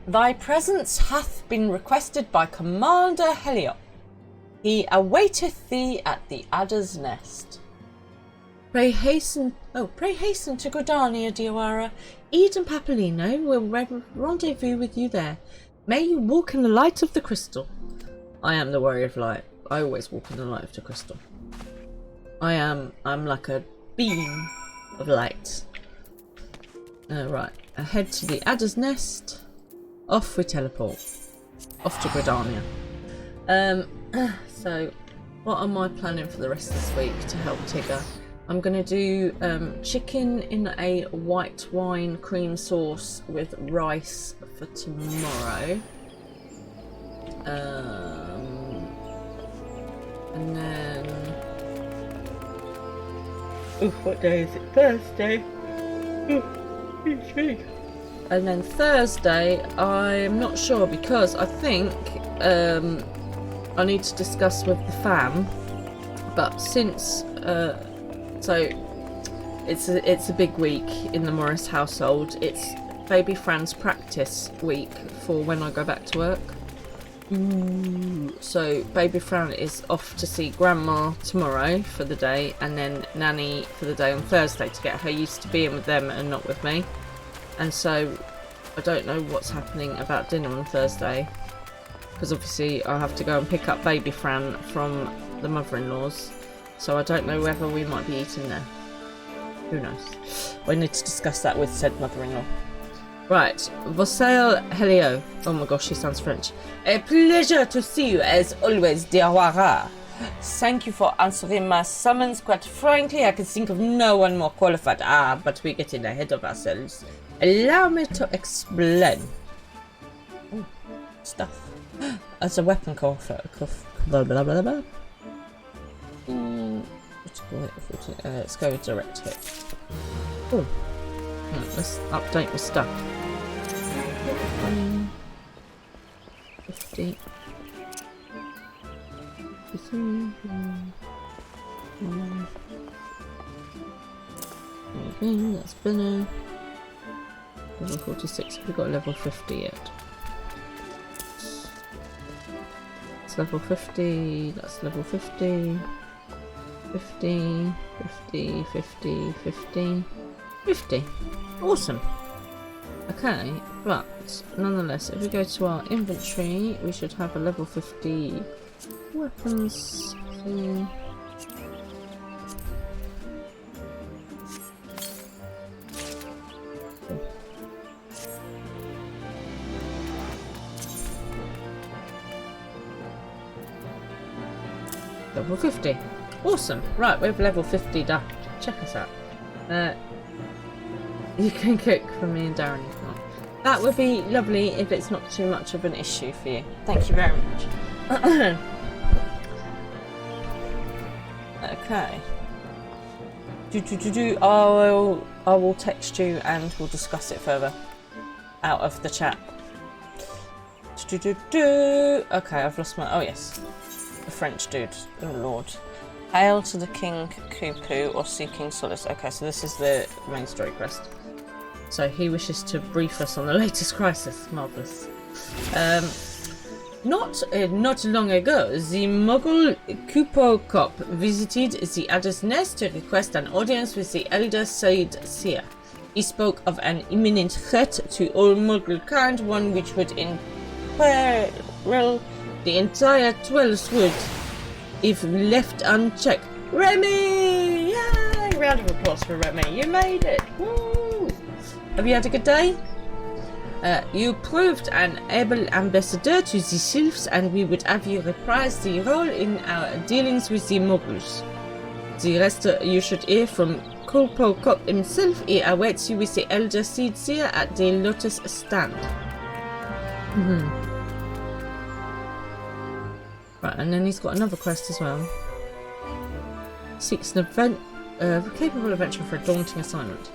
Thy presence hath been requested by Commander Heliop. He awaiteth thee at the Adder's Nest. Pray hasten to Gridania, Diwara. Ede and Papalino will rendezvous with you there. May you walk in the light of the crystal. I am the warrior of light. I always walk in the light of the crystal. I'm like a beam of light. Right, ahead to the Adder's Nest. Off we teleport. Off to Gridania. So, what am I planning for the rest of this week to help Tigger? I'm going to do chicken in a white wine cream sauce with rice for tomorrow. And then... Ooh, what day is it? Thursday. Ooh, and then Thursday, I'm not sure because I think I need to discuss with the fam. But since so it's a big week in the Morris household. It's baby Fran's practice week for when I go back to work. So baby Fran is off to see grandma tomorrow for the day, and then nanny for the day on Thursday to get her used to being with them and not with me. And so I don't know what's happening about dinner on Thursday, because obviously I have to go and pick up baby Fran from the mother-in-law's. So I don't know whether we might be eating there. Who knows? I need to discuss that with said mother-in-law. Right, Vosail Helio. Oh my gosh, she sounds French. A pleasure to see you as always, Diwara. Thank you for answering my summons. Quite frankly, I can think of no one more qualified. But we're getting ahead of ourselves. Allow me to explain. Ooh, stuff. As a weapon blah blah blah blah. Let's go with direct hit. Oh, let's update my stuff. 50. Okay, that's better. Level 46. Have we got level 50 yet? It's level 50. That's level 50. 50, 50, 50, 50, 50. Awesome. Okay, but nonetheless, if we go to our inventory, we should have a level 50 weapons thing. Level 50. Awesome. Right, we have level 50 done. Check us out. You can cook for me and Darren if not. That would be lovely if it's not too much of an issue for you. Thank you very much. Okay. I will text you and we'll discuss it further out of the chat. Okay, I've lost my... Oh, yes. The French dude. Oh, Lord. Hail to the King Cuckoo or seeking solace. Okay, so this is the main story quest. So he wishes to brief us on the latest crisis. Marvellous. Not long ago, the Mughal Kupo cop visited the Adder's Nest to request an audience with the elder Said Seer. He spoke of an imminent threat to all Mughal kind, one which would imperil the entire 12th wood if left unchecked. Remy! Yay! Round of applause for Remy. You made it! Woo! Have you had a good day? You proved an able ambassador to the Sylphs, and we would have you reprise the role in our dealings with the Mughals. The rest you should hear from Kulpo Kop himself. He awaits you with the Elder Seed Seer at the Lotus Stand. Right, and then he's got another quest as well. Seeks an capable adventure for a daunting assignment.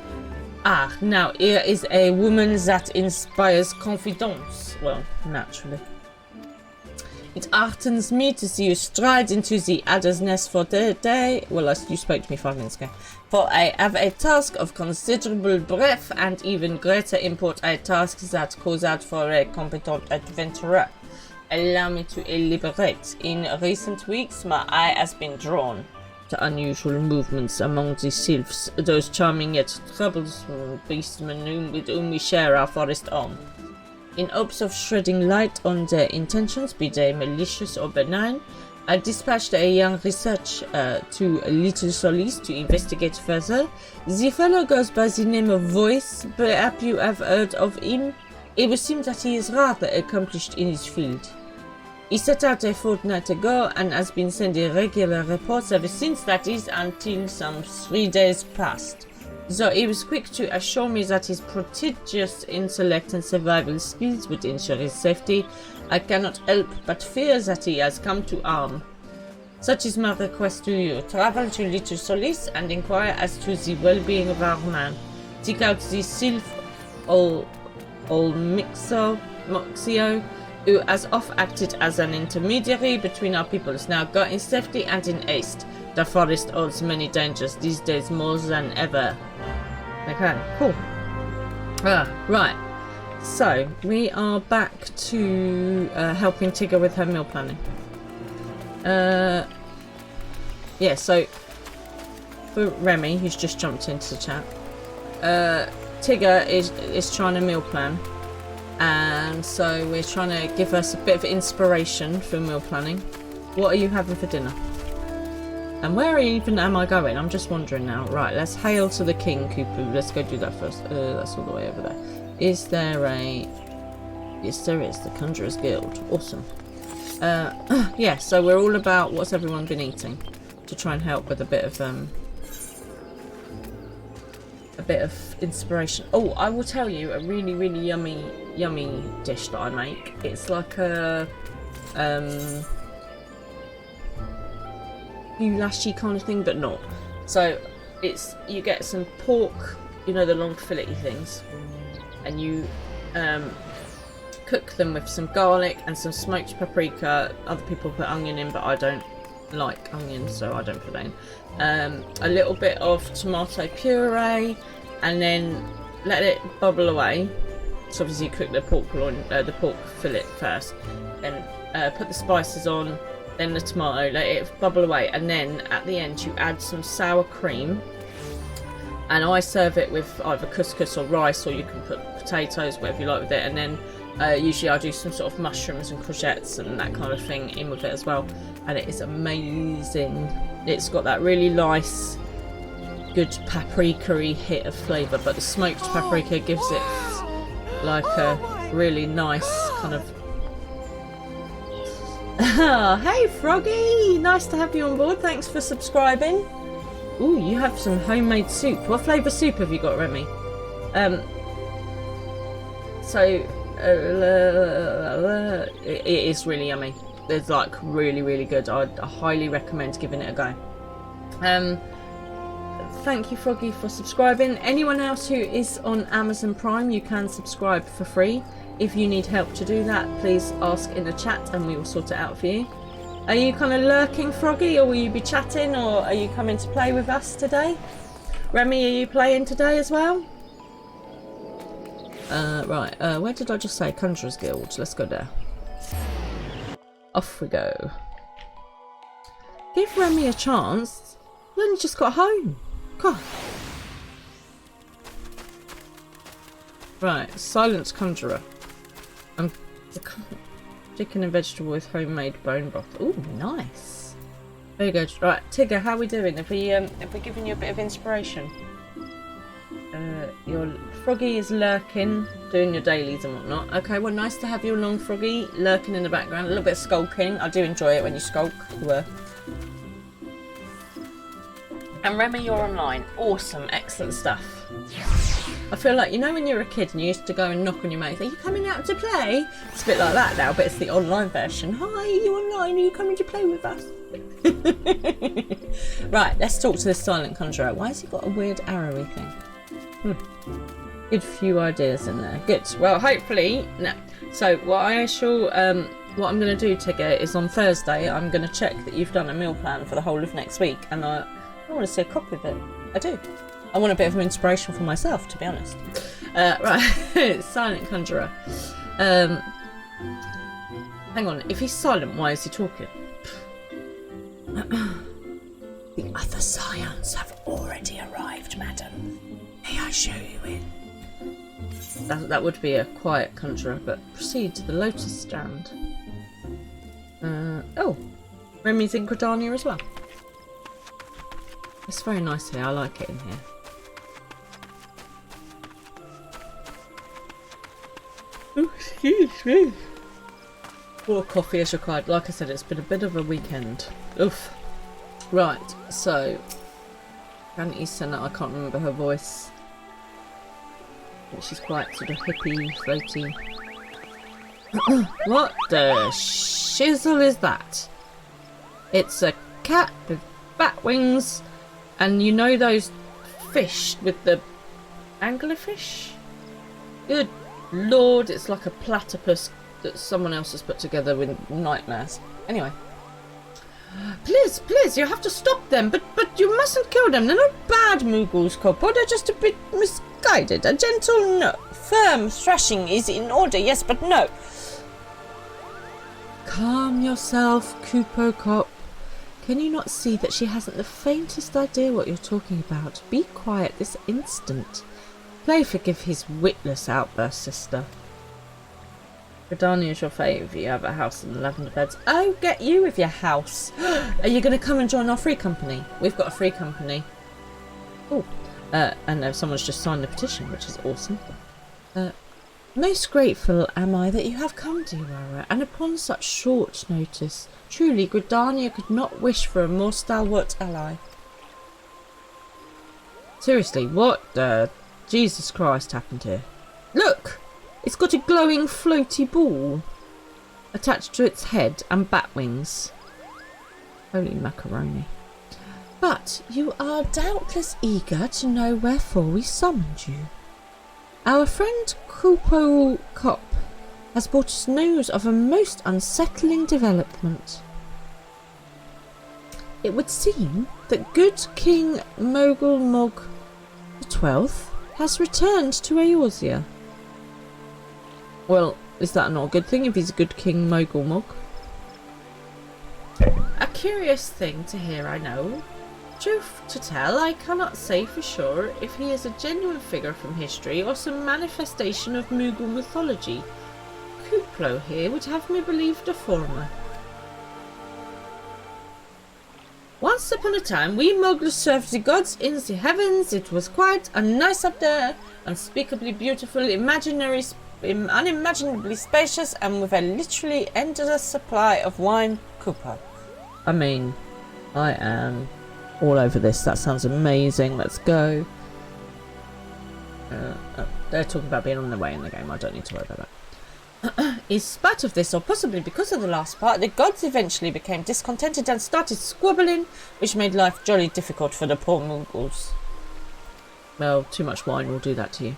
Ah, now here is a woman that inspires confidence. Well, naturally. It heartens me to see you stride into the Adder's Nest for the day. Well, you spoke to me 5 minutes ago. For I have a task of considerable breadth and even greater import, a task that calls out for a competent adventurer. Allow me to elaborate. In recent weeks, my eye has been drawn to unusual movements among the sylphs, those charming yet troublesome beastmen with whom we share our forest home. In hopes of shedding light on their intentions, be they malicious or benign, I dispatched a young researcher to Little Solis to investigate further. The fellow goes by the name of Voice. Perhaps you have heard of him. It would seem that he is rather accomplished in his field. He set out a fortnight ago and has been sending regular reports ever since, that is, until some 3 days past. Though he was quick to assure me that his prodigious intellect and survival skills would ensure his safety, I cannot help but fear that he has come to harm. Such is my request to you. Travel to Little Solis and inquire as to the well-being of our man. Seek out the Sylph Moxio, who has oft acted as an intermediary between our peoples. Now go in safety and in haste. The forest holds many dangers these days, more than ever. Okay, cool. Right. So, we are back to helping Tigger with her meal planning. Yeah, so, for Remy, who's just jumped into the chat, Tigger is trying to meal plan. And so we're trying to give us a bit of inspiration for meal planning. What are you having for dinner? And where even am I going? I'm just wondering now. Right, let's hail to the King Cuckoo. Let's go do that first. That's all the way over there. Is there a... Yes, there is. The Conjurer's Guild. Awesome. Yeah, so we're all about what's everyone been eating to try and help with a bit of inspiration. Oh, I will tell you a really, really yummy dish that I make. It's like a goulash-y kind of thing, but not. So it's, you get some pork, you know, the long fillet things, and you cook them with some garlic and some smoked paprika. Other people put onion in, but I don't like onion, so I don't put that in. A little bit of tomato puree, and then let it bubble away. So obviously you cook the pork fillet first, then put the spices on, then the tomato, let it bubble away, and then at the end you add some sour cream. And I serve it with either couscous or rice, or you can put potatoes, whatever you like with it, and then usually I do some sort of mushrooms and courgettes and that kind of thing in with it as well, and it is amazing. It's got that really nice, good paprika-y hit of flavour, but the smoked paprika gives it like a really nice kind of... Hey Froggy! Nice to have you on board, thanks for subscribing. Ooh, you have some homemade soup. What flavour soup have you got, Remy? It is really yummy. It's like really, really good. I highly recommend giving it a go. Thank you, Froggy, for subscribing. Anyone else who is on Amazon Prime, you can subscribe for free. If you need help to do that, please ask in the chat and we will sort it out for you. Are you kind of lurking, Froggy, or will you be chatting, or are you coming to play with us today? Remy, are you playing today as well? Right, where did I just say? Conjurer's Guild. Let's go there. Off we go. Give Remy a chance. He only just got home. God. Right, Silent Conjurer. Chicken and vegetable with homemade bone broth. Ooh, nice. There you go. Right, Tigger, how are we doing? Have we given you a bit of inspiration? Your Froggy is lurking, doing your dailies and whatnot. Okay, well, nice to have you along, Froggy, lurking in the background. A little bit of skulking. I do enjoy it when you skulk. You were. And Remy, you're online. Awesome, excellent stuff. I feel like, you know when you were a kid and you used to go and knock on your mate, are you coming out to play? It's a bit like that now, but it's the online version. Hi, are you online? Are you coming to play with us? Right, let's talk to this Silent Conjurer. Why has he got a weird arrowy thing? Good few ideas in there. Good. Well, hopefully... No. So, what I'm going to do, Tigger, is on Thursday, I'm going to check that you've done a meal plan for the whole of next week, and I want to see a copy of it. I do. I want a bit of inspiration for myself, to be honest. Right, Silent Conjurer. Hang on, if he's silent, why is he talking? The other scions have already arrived, madam. May I show you in? That would be a quiet conjurer, but proceed to the lotus stand. Oh, Remy's in Gridania as well. It's very nice here, I like it in here. Oh, excuse me. More coffee is required. Like I said, it's been a bit of a weekend. Oof. Right, so Granny Senna, I can't remember her voice. But she's quite sort of hippie, floaty. What the shizzle is that? It's a cat with bat wings, and you know those fish with the anglerfish? Good Lord, it's like a platypus that someone else has put together with nightmares. Anyway. Please, please, you have to stop them, but you mustn't kill them. They're not bad Mughals, Corpo. They're just a bit misguided. A gentle no. Firm thrashing is in order, yes, but no. Calm yourself, Kupo Cop. Can you not see that she hasn't the faintest idea what you're talking about? Be quiet this instant. Play forgive his witless outburst, sister. Gridania is your fave. You have a house in the lavender beds. Oh, get you with your house. Are you going to come and join our free company? We've got a free company. Oh, and someone's just signed the petition, which is awesome. Most grateful am I that you have come, dear Aura, and upon such short notice. Truly, Gridania could not wish for a more stalwart ally. Seriously, what Jesus Christ happened here? Look! It's got a glowing floaty ball attached to its head and bat wings. Holy macaroni. But you are doubtless eager to know wherefore we summoned you. Our friend Kupo Cop has brought us news of a most unsettling development. It would seem that good King Mogul Mog XII has returned to Eorzea. Well, is that not a good thing if he's a good King Mogul Mog? A curious thing to hear, I know. Truth to tell, I cannot say for sure if he is a genuine figure from history or some manifestation of Mughal mythology. Kuplo here would have me believe the former. Once upon a time, we Mughals served the gods in the heavens. It was quite nice up there, unspeakably beautiful, unimaginably spacious, and with a literally endless supply of wine. Cooper. I mean, I am all over this. That sounds amazing. Let's go. They're talking about being on their way in the game. I don't need to worry about that. In spite of this, or possibly because of the last part, the gods eventually became discontented and started squabbling, which made life jolly difficult for the poor Mughals. Well, too much wine will do that to you.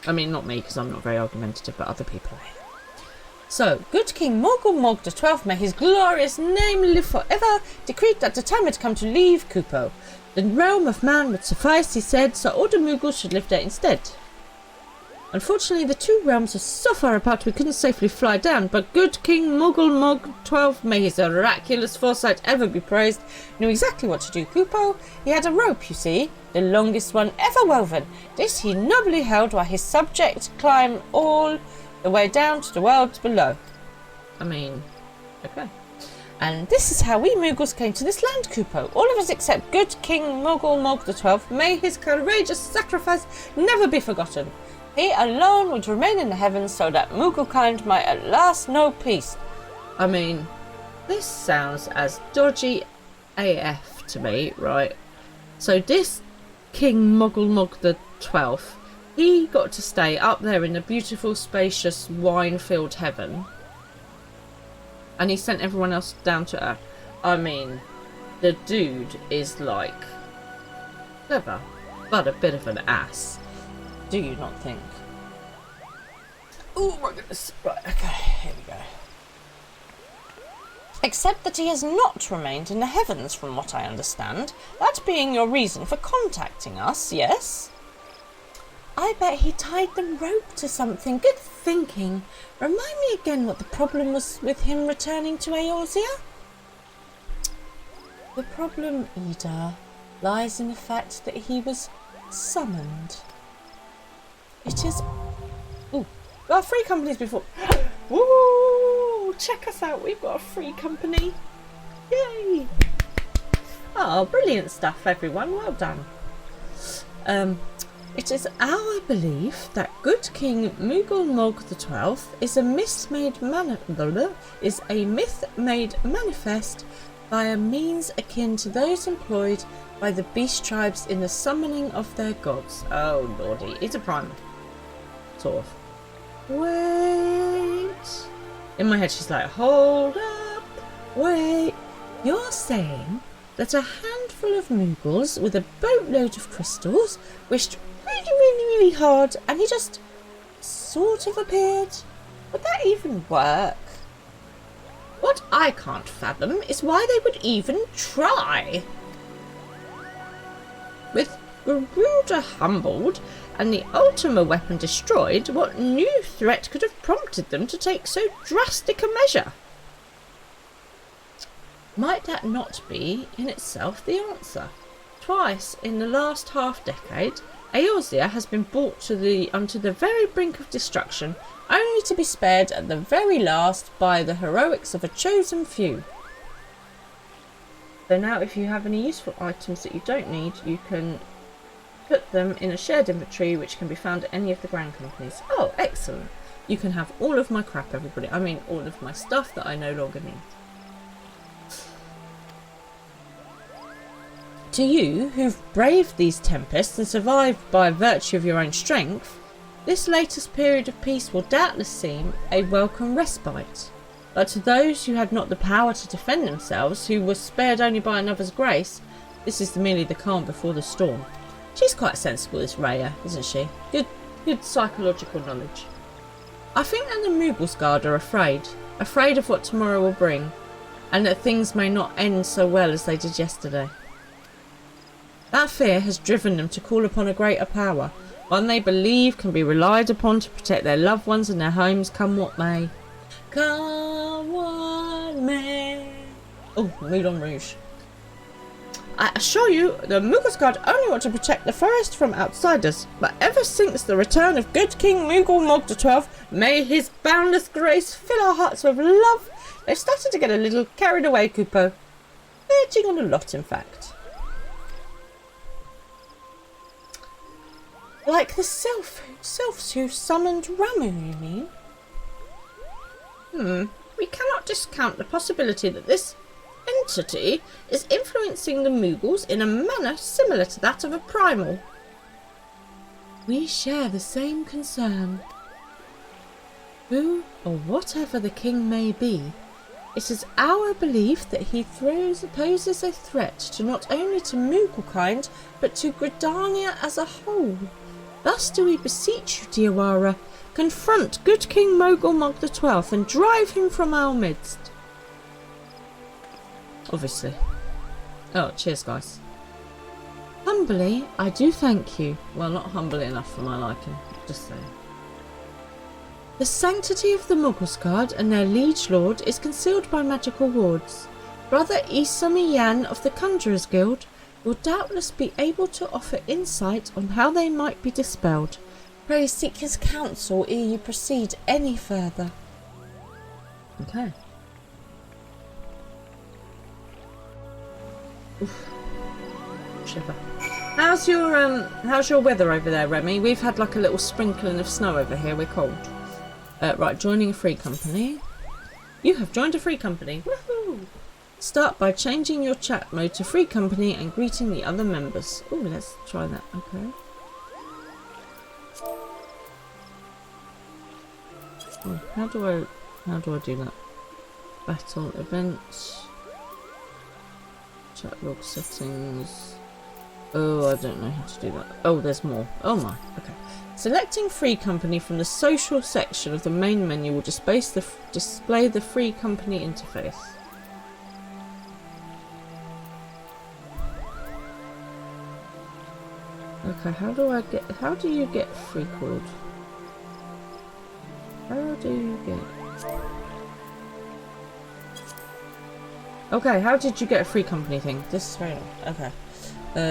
I mean, not me, because I'm not very argumentative, but other people are. So, good King Mogul Mog XII, may his glorious name live forever, decreed that the time had come to leave Kupo. The realm of man would suffice, he said, so all the Mughals should live there instead. Unfortunately, the two realms are so far apart we couldn't safely fly down, but good King Mogul Mog XII, may his miraculous foresight ever be praised, knew exactly what to do. Kupo, he had a rope, you see, the longest one ever woven. This he nobly held while his subjects climbed all the way down to the world below. I mean, okay. And this is how we Mughals came to this land, Kupo. All of us except good King Mogul Mog XII. May his courageous sacrifice never be forgotten. He alone would remain in the heavens so that Mughal kind might at last know peace. I mean, this sounds as dodgy AF to me, right? So this King Mogul Mog XII, he got to stay up there in the beautiful, spacious, wine-filled heaven. And he sent everyone else down to earth. I mean, the dude is like clever, but a bit of an ass. Do you not think? Oh my goodness. Right, okay, here we go. Except that he has not remained in the heavens, from what I understand. That being your reason for contacting us, yes? I bet he tied the rope to something. Good thinking. Remind me again what the problem was with him returning to Eorzea? The problem, Ida, lies in the fact that he was summoned. It is... Ooh, got a free companies before... Woo! Check us out, we've got a free company. Yay! Oh, brilliant stuff, everyone. Well done. It is our belief that good King Mogul Mog XII is a myth made manifest by a means akin to those employed by the beast tribes in the summoning of their gods. Oh lordy, he's a primal. Sort of. Wait. In my head she's like, hold up, wait. You're saying that a handful of Mughals with a boatload of crystals wished really hard and he just sort of appeared? Would that even work? What I can't fathom is why they would even try. With Garuda humbled and the Ultima weapon destroyed, what new threat could have prompted them to take so drastic a measure? Might that not be in itself the answer? Twice in the last half-decade, Eorzea has been brought onto the very brink of destruction, only to be spared at the very last by the heroics of a chosen few. So now if you have any useful items that you don't need, you can put them in a shared inventory which can be found at any of the Grand Companies. Oh, excellent. You can have all of my crap, everybody. I mean all of my stuff that I no longer need. To you, who've braved these tempests and survived by virtue of your own strength, this latest period of peace will doubtless seem a welcome respite. But to those who had not the power to defend themselves, who were spared only by another's grace, this is merely the calm before the storm. She's quite sensible, this Rhea, isn't she? Good psychological knowledge. I think that the Mughals Guard are afraid of what tomorrow will bring, and that things may not end so well as they did yesterday. That fear has driven them to call upon a greater power, one they believe can be relied upon to protect their loved ones and their homes, come what may. Come what may. Oh, Moulin Rouge. I assure you, the Mughals Guard only want to protect the forest from outsiders, but ever since the return of good King Mogul Mog XII, may his boundless grace fill our hearts with love, they've started to get a little carried away, Kupo. Verging on a lot, in fact. Like the sylphs who summoned Ramu, you mean? We cannot discount the possibility that this entity is influencing the Mughals in a manner similar to that of a primal. We share the same concern. Who or whatever the king may be, it is our belief that he poses a threat to not only to Mughal kind, but to Gridania as a whole. Thus do we beseech you, Diawara, confront good King Mogul Mog the 12th and drive him from our midst. Obviously. Oh, cheers, guys. Humbly, I do thank you. Well, not humbly enough for my liking, just saying. The sanctity of the Mughals Guard and their liege lord is concealed by magical wards. Brother Isami Yan of the Conjurers Guild will doubtless be able to offer insight on how they might be dispelled. Pray seek his counsel ere you proceed any further. Okay. Oof. Shiver. How's your weather over there, Remy? We've had like a little sprinkling of snow over here. We're cold. Right, joining a free company. You have joined a free company. Woohoo! Start by changing your chat mode to free company and greeting the other members. Oh, let's try that. Okay. Oh, how do I do that? Battle events. Chat log settings. Oh, I don't know how to do that. Oh, there's more. Oh my. Okay. Selecting free company from the social section of the main menu will display the free company interface. Okay, how do you get free called? How do you get? Okay, how did you get a free company thing? This is very long. Okay.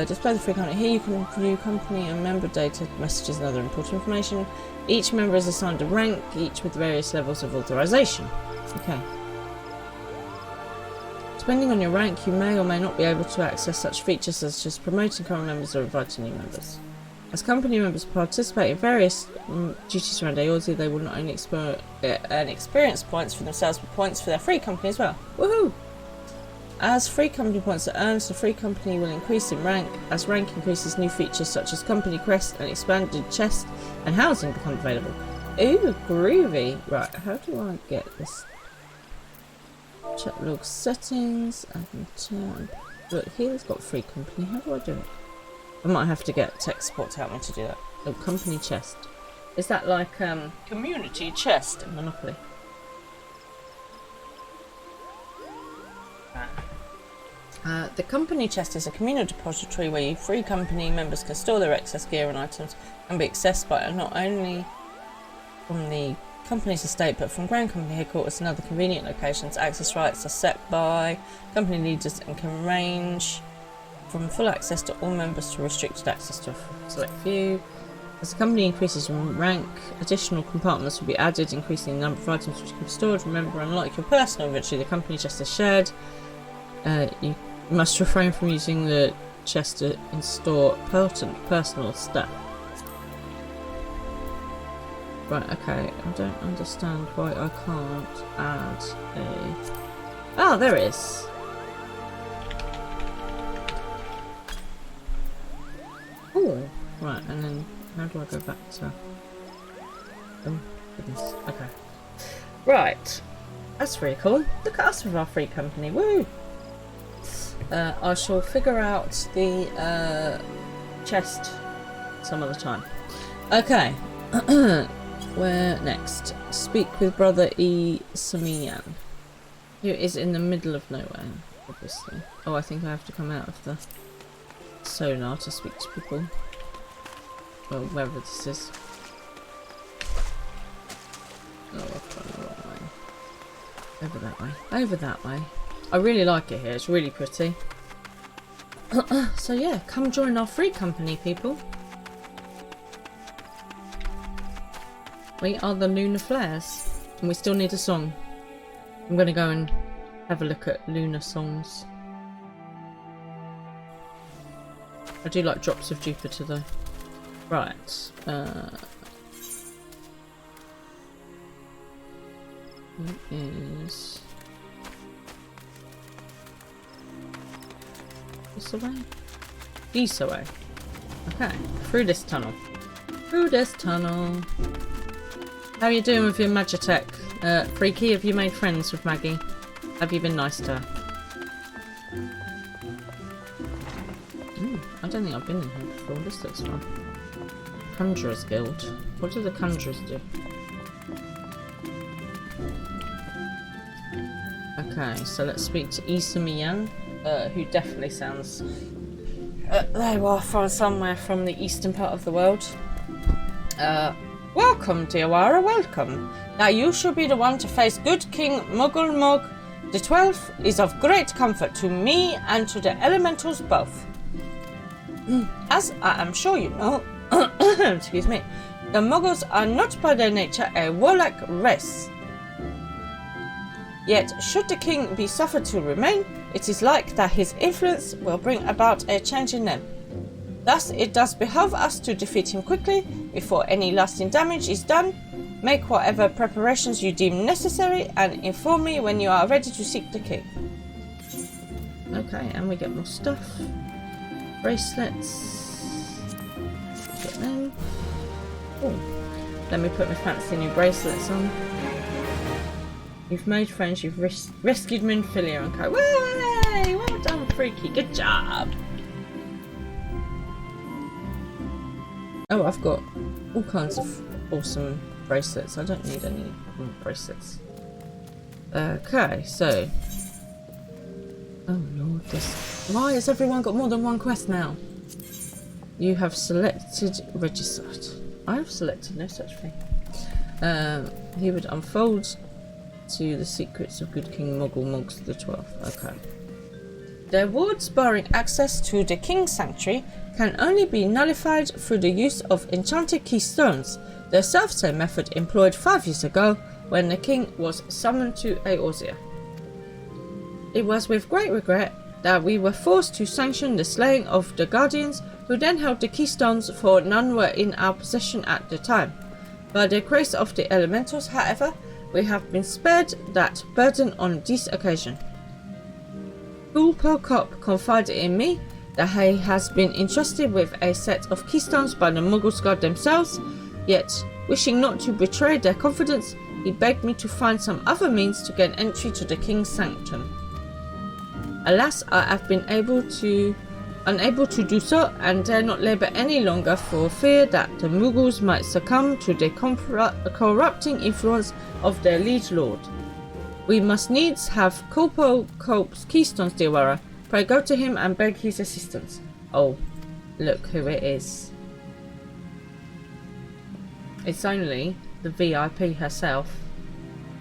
Display the free company. Here you can view company and member data, messages and other important information. Each member is assigned a rank, each with various levels of authorization. Okay. Depending on your rank, you may or may not be able to access such features such as promoting current members or inviting new members. As company members participate in various duties around AORZI, they will not only earn experience points for themselves, but points for their free company as well. Woohoo! As free company points are earned, the free company will increase in rank. As rank increases, new features such as company crest and expanded chest and housing become available. Ooh, groovy! Right, how do I get this? Chat log settings, admin tab. Look, here's got free company. How do I do it? I might have to get tech support to help me to do that. Oh, company chest. Is that like community chest in Monopoly? The company chest is a communal depository where you free company members can store their excess gear and items and be accessed by not only from the company's estate but from Grand Company headquarters and other convenient locations. Access rights are set by company leaders and can range from full access to all members to restricted access to a select few. As the company increases in rank, additional compartments will be added, increasing the number of items which can be stored. Remember, unlike your personal inventory, the company chest is shared. You must refrain from using the chest to store potent personal stuff. Right, okay, I don't understand why I can't add a... Oh, there it is! Oh, right, and then how do I go back to... Oh, goodness, okay. Right, that's really cool. Look at us with our free company, woo! I shall figure out the chest some other time. Okay. Where next? Speak with Brother Samiyan, who is in the middle of nowhere, obviously. Oh, I think I have to come out of the sonar to speak to people. Well, wherever this is. Oh, I've gone the wrong way. Over that way. Over that way. I really like it here, it's really pretty. So yeah, come join our free company, people. We are the Lunar Flares, and we still need a song. I'm going to go and have a look at lunar songs. I do like Drops of Jupiter though. Right. It is... this away? East away. Okay, through this tunnel. Through this tunnel. How are you doing with your Magitech? Freaky, have you made friends with Maggie? Have you been nice to her? I don't think I've been in here before. This looks fun. Conjurers Guild. What do the conjurers do? Okay, so let's speak to Isamiyan, who definitely sounds... they were from somewhere from the eastern part of the world. Welcome, Diawara, welcome. Now you shall be the one to face good King Muggle Mug. The 12th is of great comfort to me and to the elementals both. As I am sure you know, excuse me, the Muggles are not by their nature a warlike race. Yet, should the king be suffered to remain, it is like that his influence will bring about a change in them. Thus, it does behove us to defeat him quickly, before any lasting damage is done. Make whatever preparations you deem necessary, and inform me when you are ready to seek the king. Okay, and we get more stuff. Bracelets. Get them. Oh, let me put my fancy new bracelets on. You've made friends, you've rescued Minfilia and Co. Way! Well done, Freaky. Good job. Oh, I've got all kinds of awesome bracelets. I don't need any bracelets. Okay, so... Oh lord, this... Why has everyone got more than one quest now? You have selected Regicide. I have selected no such thing. He would unfold to the secrets of good King Muggle Mugs the 12th. Okay. Their wards barring access to the King's Sanctuary can only be nullified through the use of enchanted keystones, the self-same method employed 5 years ago when the King was summoned to Eorzea. It was with great regret that we were forced to sanction the slaying of the Guardians, who then held the keystones, for none were in our possession at the time. By the grace of the elementals, however, we have been spared that burden on this occasion. Poolpo Cop confided in me that he has been entrusted with a set of keystones by the Muggles Guard themselves, yet, wishing not to betray their confidence, he begged me to find some other means to gain entry to the King's Sanctum. Alas, I have been unable to do so, and dare not labour any longer for fear that the Muggles might succumb to the corrupting influence of their liege lord. We must needs have Poolpo Cope's keystones, Diawara. Pray go to him and beg his assistance. Oh, look who it is. It's only the VIP herself.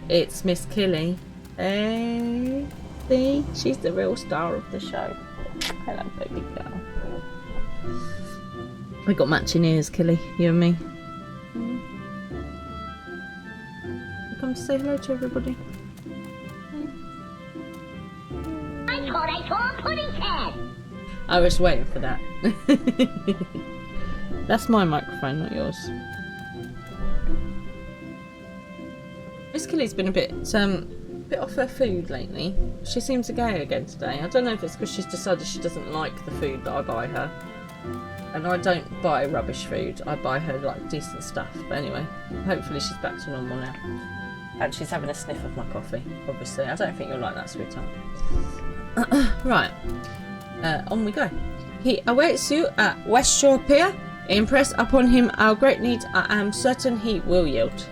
It's Miss Killy. Hey, see? She's the real star of the show. Hello, baby girl. We got matching ears, Killy, you and me. Come to say hello to everybody. I thought I saw a pudding head. I was waiting for that. That's my microphone, not yours. Miss Killy's been a bit off her food lately. She seems to go again today. I don't know if it's because she's decided she doesn't like the food that I buy her. And I don't buy rubbish food. I buy her like decent stuff. But anyway, hopefully she's back to normal now. And she's having a sniff of my coffee, obviously. I don't think you'll like that, sweetheart. Right. On we go. He awaits you at West Shore Pier. Impress upon him our great need. I am certain he will yield.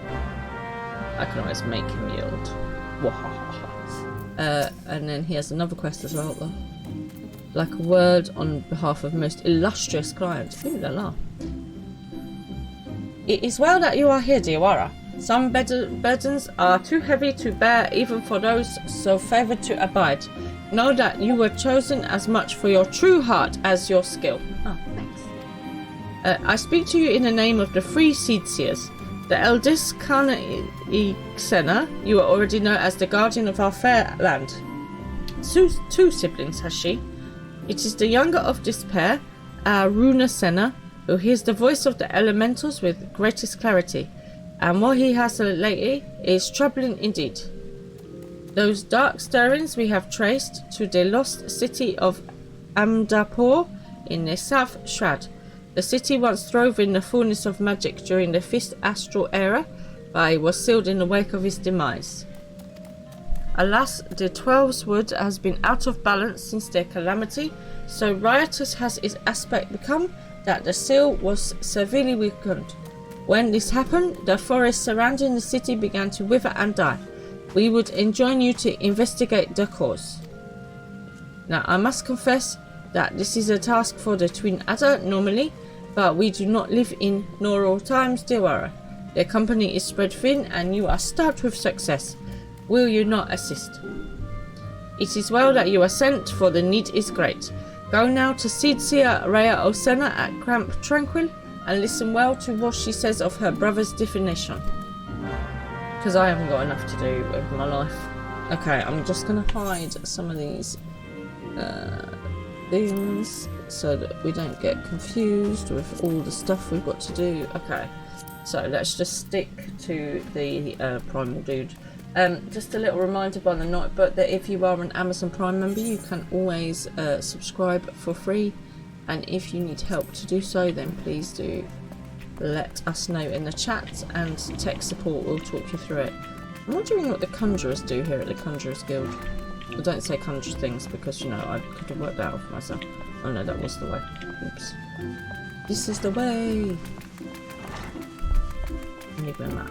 I can always make him yield. And then he has another quest as well, though. Like a word on behalf of most illustrious clients. Ooh la la. It is well that you are here, Diawara. Some burdens are too heavy to bear even for those so favoured to abide. Know that you were chosen as much for your true heart as your skill. Oh, thanks. I speak to you in the name of the three Seed Seers. The eldest, Kana Ixena, you already know as the guardian of our fair land. Two siblings has she. It is the younger of this pair, Runa Senna, who hears the voice of the elementals with greatest clarity, and what he has lately is troubling indeed. Those dark stirrings we have traced to the lost city of Amdapur in the South Shroud. The city once throve in the fullness of magic during the 5th Astral Era, but was sealed in the wake of his demise. Alas, the 12's wood has been out of balance since their calamity, so riotous has its aspect become that the seal was severely weakened. When this happened, the forest surrounding the city began to wither and die. We would enjoin you to investigate the cause. Now, I must confess that this is a task for the Twin Adder normally, but we do not live in normal times, Dewara. Their company is spread thin and you are starved with success. Will you not assist? It is well that you are sent, for the need is great. Go now to Seedseer Rhea Osena at Cramp Tranquil and listen well to what she says of her brother's definition. Because I haven't got enough to do with my life. Okay, I'm just going to hide some of these things so that we don't get confused with all the stuff we've got to do. Okay, so let's just stick to the primal dude. Just a little reminder by the night, but that if you are an Amazon Prime member, you can always subscribe for free, and if you need help to do so, then please do let us know in the chat, and tech support will talk you through it. I'm wondering what the Conjurers do here at the Conjurers Guild. I don't say conjure things because, you know, I could have worked that out for myself. Oh no, that was the way. Oops. This is the way. I need my map.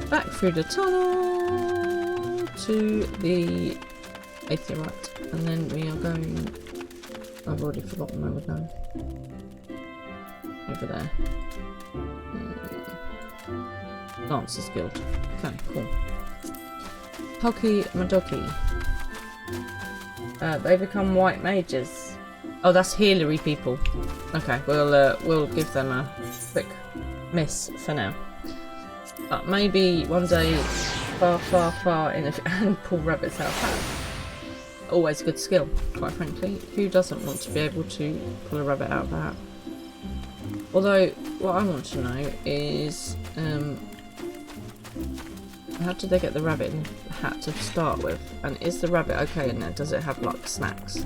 Back through the tunnel to the Aetherite, and then we are going. I've already forgotten where we're going. Over there. Lancers Guild. Okay, cool. Hoki Madoki. They become white mages. Oh, that's healery people. Okay, we'll give them a quick miss for now. But maybe one day, far in the and pull rabbits out. Always a good skill, quite frankly. Who doesn't want to be able to pull a rabbit out of a hat? Although, what I want to know is, how did they get the rabbit in the hat to start with? And is the rabbit okay in there? Does it have, like, snacks?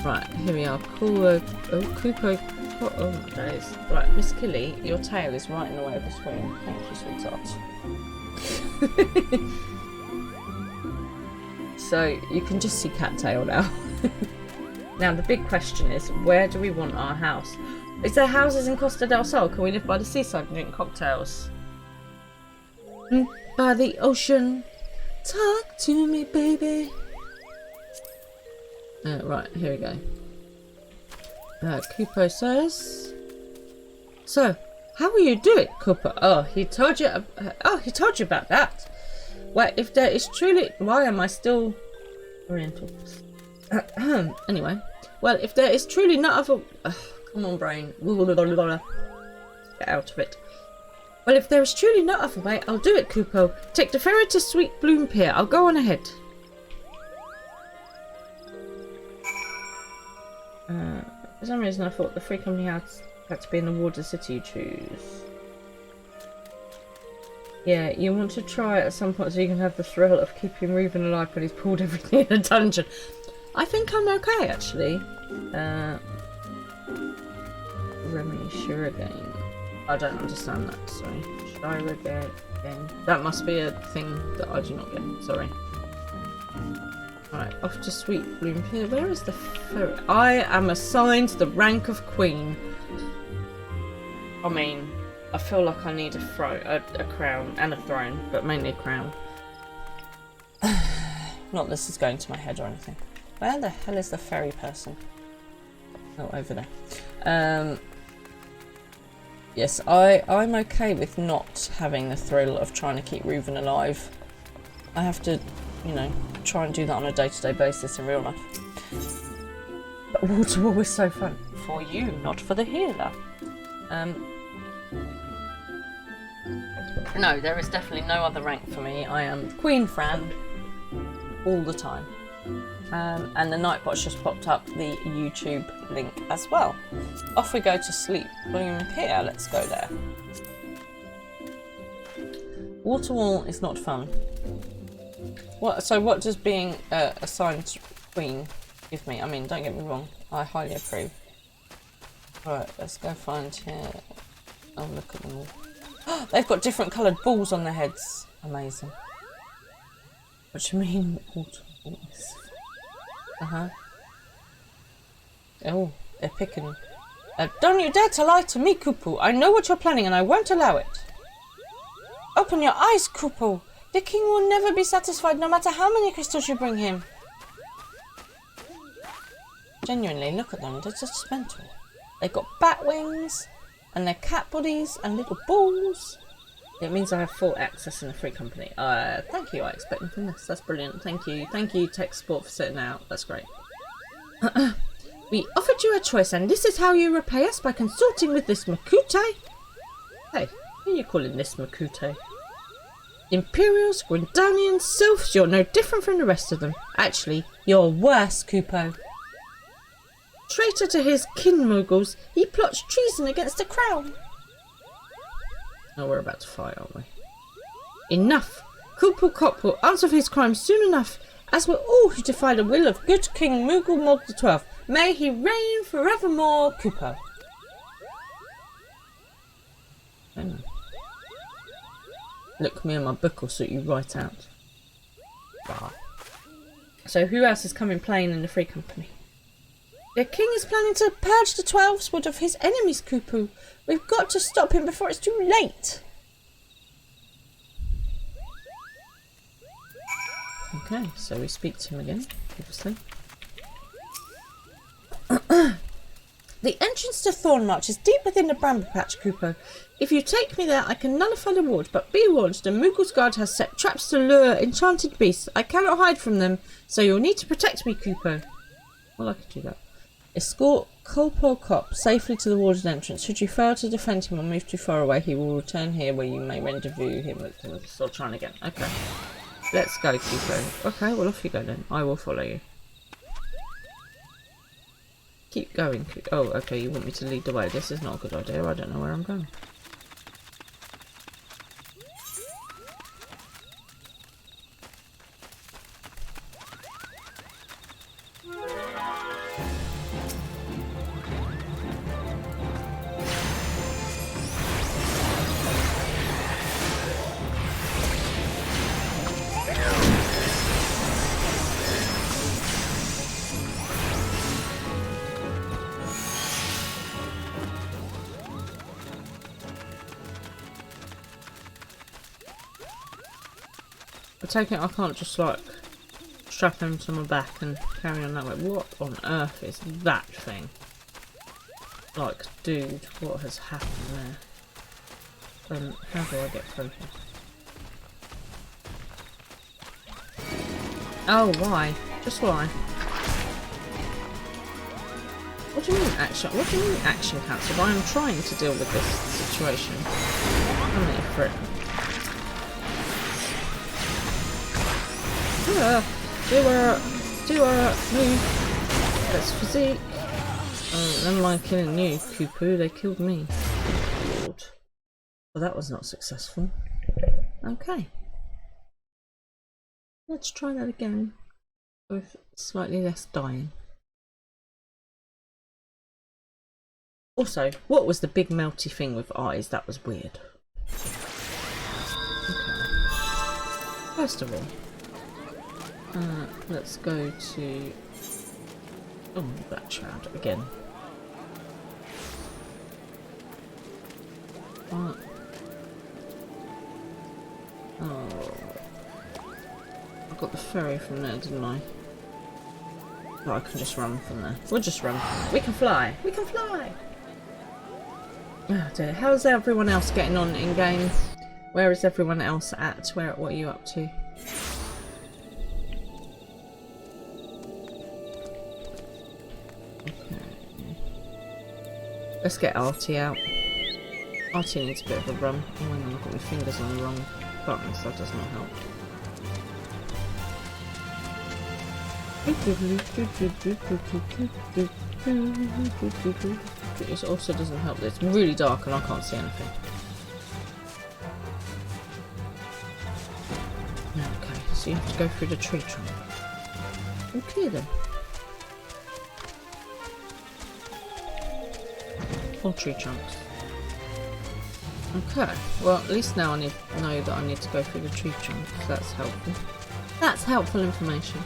Right, here we are. Cool. Kupo. Oh my days. Right, Miss Killy, your tail is right in the way of the screen. Thank you, sweetheart. So, you can just see cattail now. Now, the big question is, where do we want our house? Is there houses in Costa del Sol? Can we live by the seaside and drink cocktails? By the ocean. Talk to me, baby. Right, here we go. Kupo says, so how will you do it, Kupo? Oh, he told you about that. Well, if there is truly, why am I still Oriental? Anyway, well, if there is truly not of a come on, brain, get out of it. Well, if there is truly not of a way, I'll do it, Kupo. Take the ferry to Sweet Bloom Pier. I'll go on ahead. For some reason I thought the free company had to be in the water city you choose. Yeah, you want to try it at some point so you can have the thrill of keeping Reuben alive when he's pulled everything in a dungeon. I think I'm okay, actually. Remy Shurigan. I don't understand that, sorry. Shurigan. That must be a thing that I do not get, sorry. Right, off to Sweet Bloom Pier. Where is the ferry? I am assigned the rank of Queen. I mean, I feel like I need a crown and a throne, but mainly a crown. Not this is going to my head or anything. Where the hell is the ferry person? Oh, over there. Yes, I'm okay with not having the thrill of trying to keep Reuben alive. I have to, you know, try and do that on a day-to-day basis in real life. But water war is so fun. For you, not for the healer. No, there is definitely no other rank for me. I am Queen Fran all the time. And the Nightbot's just popped up the YouTube link as well. Off we go to Sleep Bloom Pier. Let's go there. Water wall is not fun. So what does being assigned Queen give me? I mean, don't get me wrong, I highly approve. Right, let's go find here. Oh, look at them all. They've got different coloured balls on their heads. Amazing. What do you mean? Autonomous? Uh-huh. Oh, they're picking. Don't you dare to lie to me, Kupu. I know what you're planning and I won't allow it. Open your eyes, Kupu. The king will never be satisfied no matter how many crystals you bring him. Genuinely, look at them. They're just mental. They've got bat wings and they're cat bodies and little balls. It means I have full access in the free company. Thank you. I expect nothing less. That's brilliant. Thank you. Thank you, Tech Sport, for setting out. That's great. We offered you a choice, and this is how you repay us by consulting with this Makute. Hey, who are you calling this Makute? Imperials, Grindonians, Sylphs, you're no different from the rest of them. Actually, you're worse, Kupo. Traitor to his kin moguls, he plots treason against the crown. Oh, we're about to fight, aren't we? Enough! Kupo Kop will answer for his crimes soon enough, as will all who defy the will of good King Moogle Mog the 12th. May he reign forevermore, Kupo. Hang on. Look, me and my book will suit you right out. Bah. So who else is coming playing in the free company? The king is planning to purge the 12's wood of his enemies, Kupu. We've got to stop him before it's too late. Okay, so we speak to him again, obviously. The entrance to Thornmarch is deep within the bramble patch, Kupo. If you take me there, I can nullify the ward, but be warned, the Moogle's guard has set traps to lure enchanted beasts. I cannot hide from them, so you'll need to protect me, Kupo. Well, I could do that. Escort Kolpo Kop safely to the warden's entrance. Should you fail to defend him or move too far away, he will return here where you may rendezvous him with him. Still trying again. Okay. Let's go, Kupo. Okay, well off you go then. I will follow you. Keep going. Oh, okay, you want me to lead the way. This is not a good idea. I don't know where I'm going. I take it I can't just like strap him to my back and carry on that way. What on earth is that thing? Like, dude, what has happened there? How do I get through here? Oh, why? Just why? What do you mean action? What do you mean action cancelled? I am trying to deal with this situation. I'm here for it. Do move. That's physique. Them like killing you, Kupu, they killed me. Lord. Well, that was not successful. Okay. Let's try that again. With slightly less dying. Also, what was the big melty thing with eyes? That was weird. Okay. First of all, let's go to Black Shroud again. Oh, I got the ferry from there, didn't I? Oh, I can just run from there. We'll just run. We can fly. We can fly. Oh dear. How's everyone else getting on in game? Where is everyone else at? What are you up to? Let's get Artie out. Artie needs a bit of a run. Oh, hang on, I've got my fingers on the wrong buttons, that does not help. It also doesn't help that it's really dark and I can't see anything. Okay, so you have to go through the tree trunk. Okay then. Tree trunks. Okay, well at least now I know that I need to go through the tree trunks. That's helpful. That's helpful information.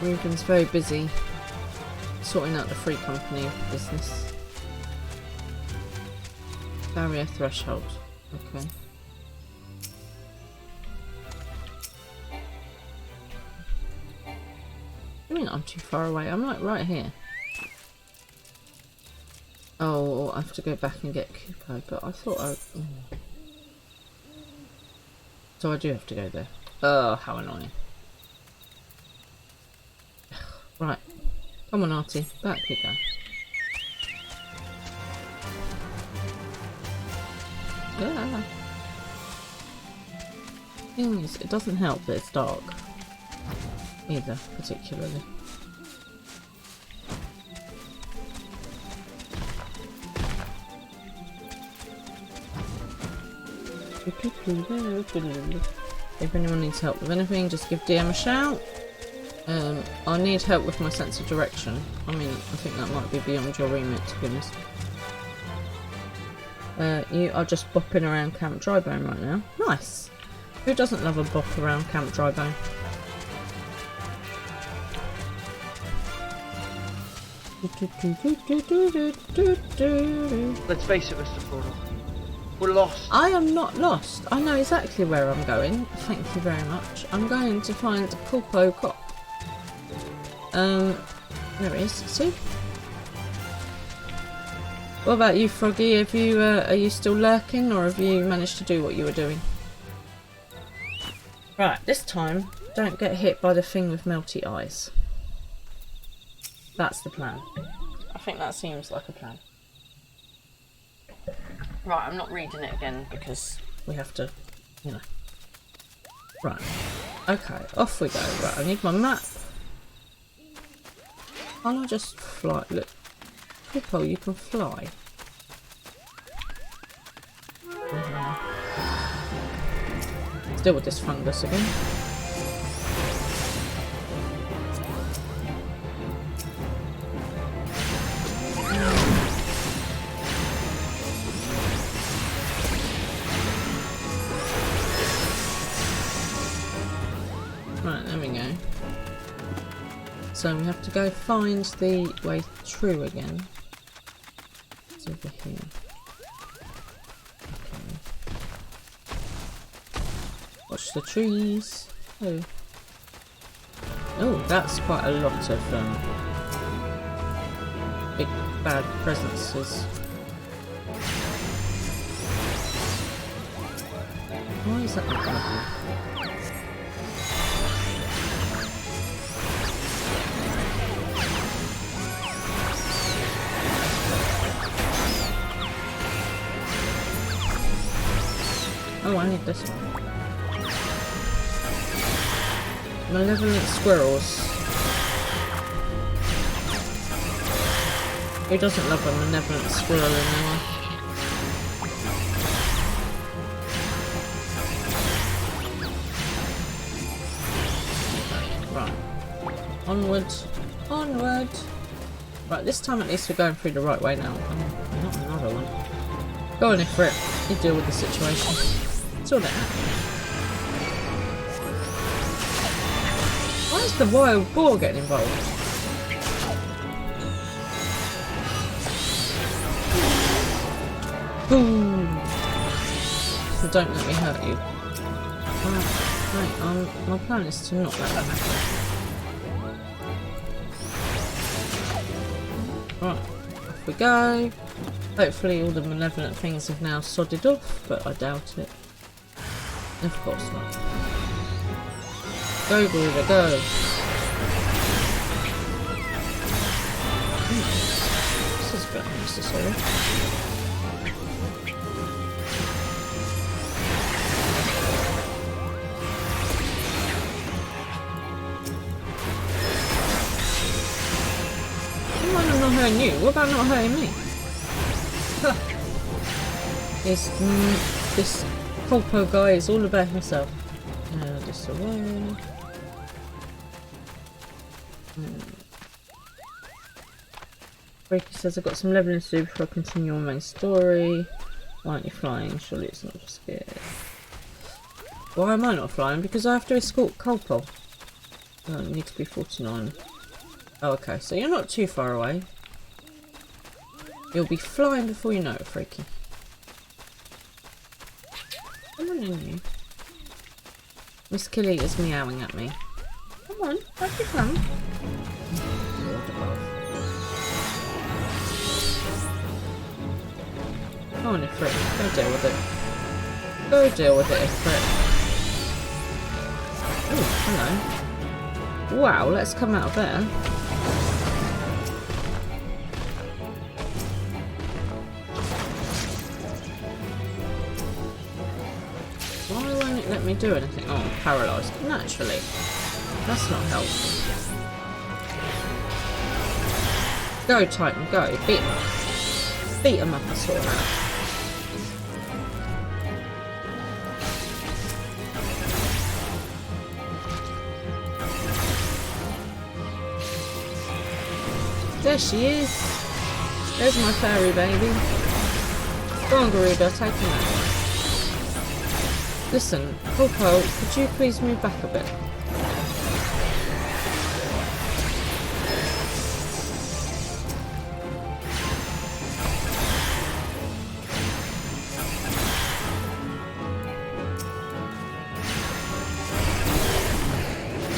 Ruben's very busy sorting out the free company business. Barrier threshold. Okay. I mean, I'm too far away. I'm like right here. Oh, I have to go back and get Kupo, but I thought I... So I do have to go there. Oh, how annoying. Right. Come on, Artie. Back you go. Yeah. Thing is, it doesn't help that it's dark. Either, particularly. If anyone needs help with anything, just give DM a shout. I need help with my sense of direction. I mean, I think that might be beyond your remit, to be honest. You are just bopping around Camp Drybone right now. Nice! Who doesn't love a bop around Camp Drybone? Let's face it, Mr. Frodo. We're lost. I am not lost. I know exactly where I'm going. Thank you very much. I'm going to find Pulpo Cop. There it is. See? What about you, Froggy? Have you, are you still lurking, or have you managed to do what you were doing? Right, this time, don't get hit by the thing with melty eyes. That's the plan. I think that seems like a plan. Right, I'm not reading it again because we have to, you know. Right. Okay, off we go. Right, I need my map. Can't I just fly? Look. Pippo, you can fly. Let's deal with this fungus again. Right, there we go. So we have to go find the way through again. It's over here. Okay. Watch the trees. Oh. Oh, that's quite a lot of big bad presences. Why is that not working? Oh, I need this one. Malevolent squirrels. Who doesn't love a malevolent squirrel in their life? Right. Onward. Onward. Right, this time at least we're going through the right way now. Oh, not another one. Go on, Ifrit. You deal with the situation. Sort it out. Why is the wild boar getting involved? Boom! So don't let me hurt you. Right, my plan is to not let that happen. Right, off we go. Hopefully all the malevolent things have now sodded off, but I doubt it. Of course not. Go, Gruder, go! This is a bit unnecessary. Why am I not hurting you? What about not hurting me? Huh. This Pulpo guy is all about himself. This away. Reiki says I've got some leveling to do before I continue on main story. Why aren't you flying? Surely it's not scared. Why am I not flying? Because I have to escort Colpole. Oh, I need to be 49. Oh, okay, so you're not too far away. You'll be flying before you know it, Freaky. Come on in, you. Miss Killy is meowing at me. Come on, have you come? Lord above. Come on, Ifrit. Go deal with it. Go deal with it, Ifrit. Oh, hello. Wow, let's come out of there. Why won't it let me do anything? Oh, I'm paralysed. Naturally. That's not helpful. Go, Titan, go. Beat him up. Beat him up, I saw that. There she is. There's my fairy baby. Go on, Garuda, take him out. Listen, Colpole, could you please move back a bit?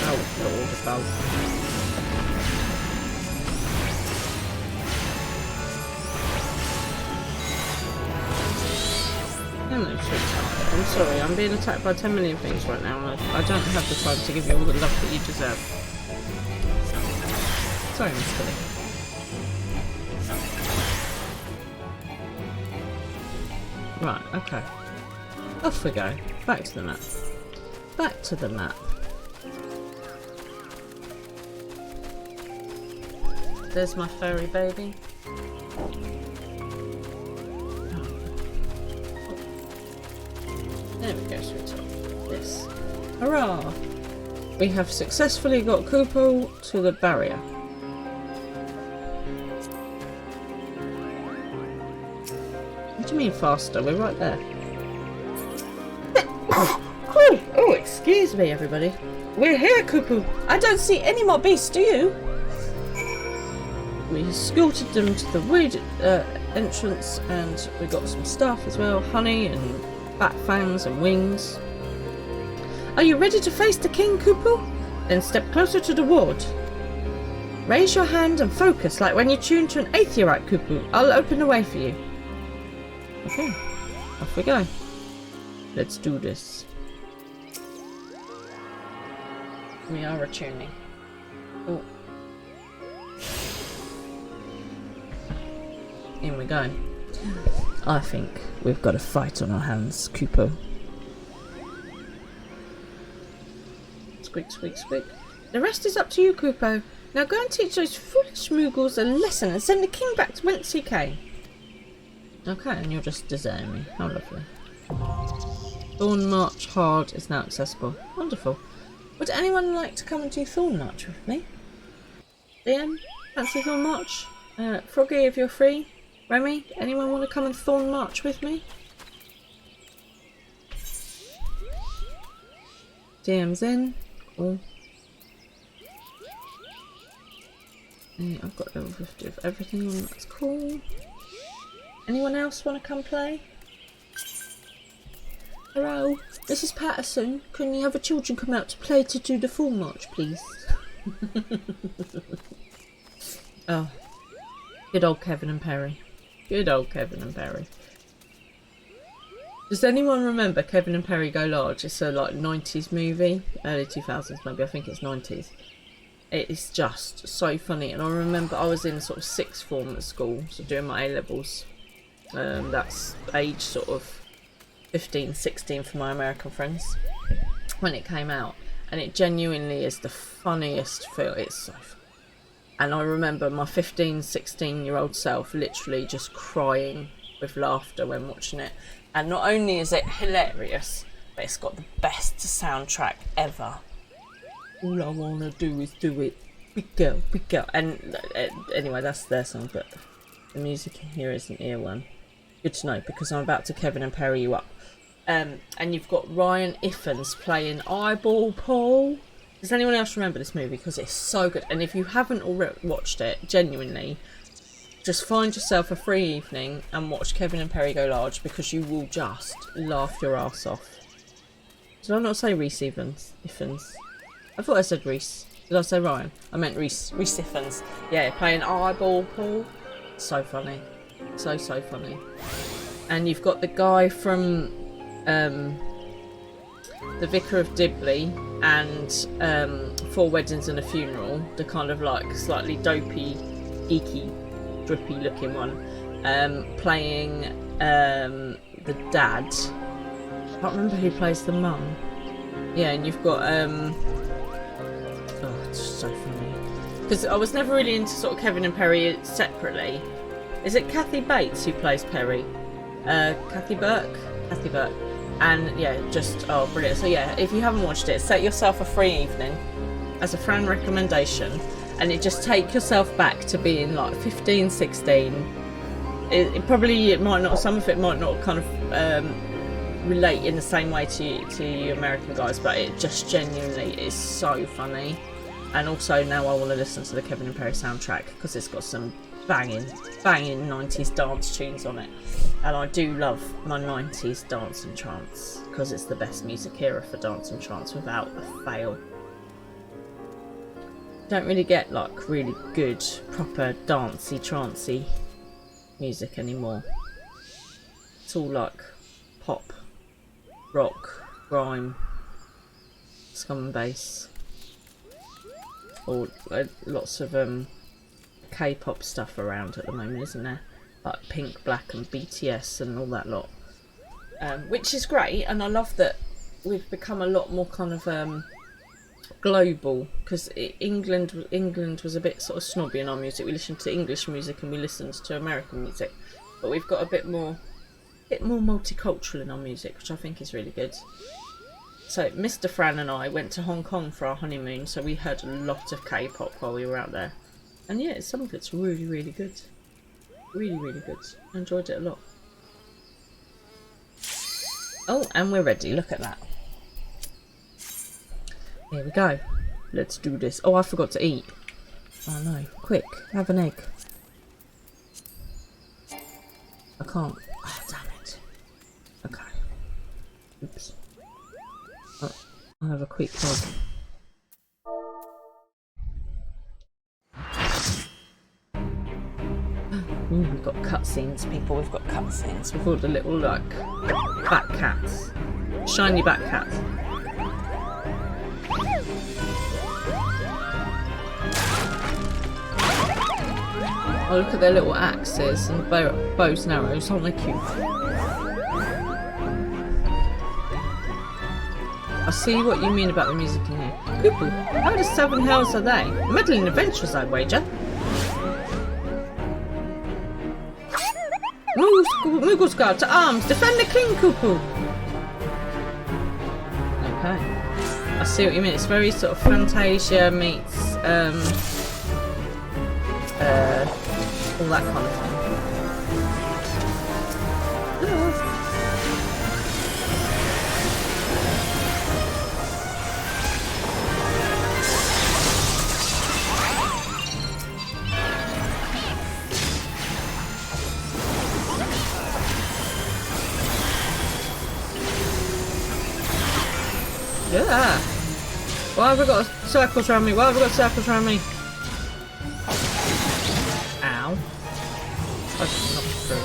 Oh, Lord above. Hello, sweetheart. I'm sorry, I'm being attacked by 10 million things right now, and I don't have the time to give you all the love that you deserve. Sorry, Miss Killy. Right, okay. Off we go. Back to the map. Back to the map. There's my fairy baby. There we go, sweetheart. This. Hurrah! We have successfully got Colpole to the barrier. What do you mean faster? We're right there. Oh, excuse me, everybody. We're here, Colpole. I don't see any more beasts, do you? We escorted them to the wood entrance, and we got some stuff as well. Honey and bat fangs and wings. Are you ready to face the king, Colpole? Then step closer to the ward. Raise your hand and focus like when you tune to an aetherite, Colpole. I'll open the way for you. Okay, off we go. Let's do this. We are attuning. Oh. In we go. I think we've got a fight on our hands, Colpole. Squeak, squeak, squeak. The rest is up to you, Colpole. Now go and teach those foolish Moogles a lesson and send the king back to whence he came. Okay, and you're just deserting me. How lovely. Thorn March Hard is now accessible. Wonderful. Would anyone like to come and do Thorn March with me? Liam, fancy Thorn March? Froggy, if you're free. Remy, anyone want to come and Thorn March with me? DM's in. Cool. Yeah, I've got level 50 of everything on, that's cool. Anyone else want to come play? Hello, this is Patterson. Can the other children come out to play to do the Thorn March, please? Oh, good old Kevin and Perry. Good old Kevin and Perry. Does anyone remember Kevin and Perry Go Large? It's a like 90s movie, early 2000s maybe, I think it's 90s. It is just so funny, and I remember I was in sort of sixth form at school, so doing my A-levels. That's age sort of 15, 16 for my American friends when it came out, and it genuinely is the funniest film. It's so funny. And I remember my 15, 16-year-old self literally just crying with laughter when watching it. And not only is it hilarious, but it's got the best soundtrack ever. All I wanna do is do it. Big girl, big girl. And anyway, that's their song, but the music in here isn't earworm. Good to know, because I'm about to Kevin and Perry you up. And you've got Ryan Ifans playing Eyeball Paul. Does anyone else remember this movie? Because it's so good. And if you haven't already watched it, genuinely, just find yourself a free evening and watch Kevin and Perry Go Large, because you will just laugh your ass off. Did I not say Reese Ifans? I thought I said Reese. Did I say Ryan? I meant Reese Ifans. Yeah, playing Eyeball Paul. So funny. So funny. And you've got the guy from The Vicar of Dibley and 4 Weddings and a Funeral, the kind of like slightly dopey, geeky, drippy looking one, playing the dad. I can't remember who plays the mum. Yeah, and you've got oh, it's so funny, because I was never really into sort of Kevin and Perry separately. Is it Kathy Bates who plays Perry? Kathy Burke, and yeah, just oh brilliant. So yeah, if you haven't watched it, set yourself a free evening as a friend recommendation, and just take yourself back to being like 15, 16. It might not, some of it might not kind of relate in the same way to you American guys, but it just genuinely is so funny. And also now I want to listen to the Kevin and Perry soundtrack, because it's got some banging 90s dance tunes on it, and I do love my 90s dance and trance, because it's the best music era for dance and trance without a fail. Don't really get like really good proper dancey trancey music anymore. It's all like pop, rock, grime, scum and bass, or lots of K-pop stuff around at the moment, isn't there? Like Pink, Black and BTS and all that lot, which is great, and I love that we've become a lot more kind of global, because England was a bit sort of snobby in our music. We listened to English music and we listened to American music, but we've got a bit more multicultural in our music, which I think is really good. So Mr. Fran and I went to Hong Kong for our honeymoon, so we heard a lot of K-pop while we were out there. And yeah, some of it's really, really good. Really, really good. I enjoyed it a lot. Oh, and we're ready. Look at that. Here we go. Let's do this. Oh, I forgot to eat. Oh no. Quick, have an egg. I can't. Oh, damn it. Okay. Oops. Oh, I'll have a quick egg. Ooh, we've got cutscenes, people. We've got cutscenes. We've got the little, like, bat cats. Shiny bat cats. Oh, look at their little axes and bows and arrows. Aren't they cute? I see what you mean about the music in here. Cuckoo, how the 7 hells are they? Meddling adventures, I wager. Moogle's Guard to arms! Defend the king, Cuckoo! Okay. I see what you mean. It's very sort of Fantasia meets all that kind of thing. Yeah. Why have we got circles around me? Why have we got circles around me? Ow. That's not true.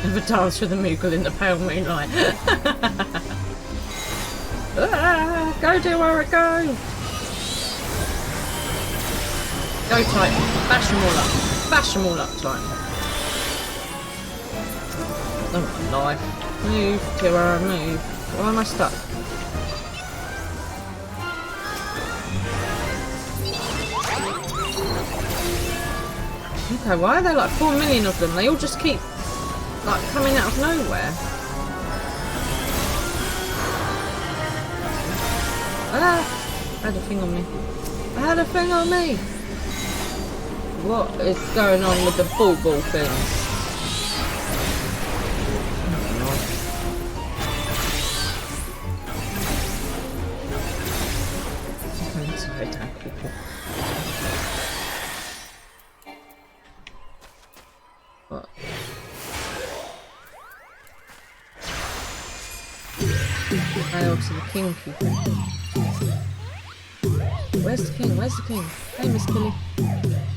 Never dance with a Moogle in the pale moonlight. Go, Dora, go! Go, Titan. Bash them all up. Bash them all up, Titan. Oh, life. Move, Tiara, move. Why am I stuck? Okay, why are there like 4 million of them? They all just keep like coming out of nowhere. Ah! I had a thing on me. I had a thing on me! What is going on with the ball things? What? Hail to the king, people. Where's the king? Where's the king? Hey, Miss Killy.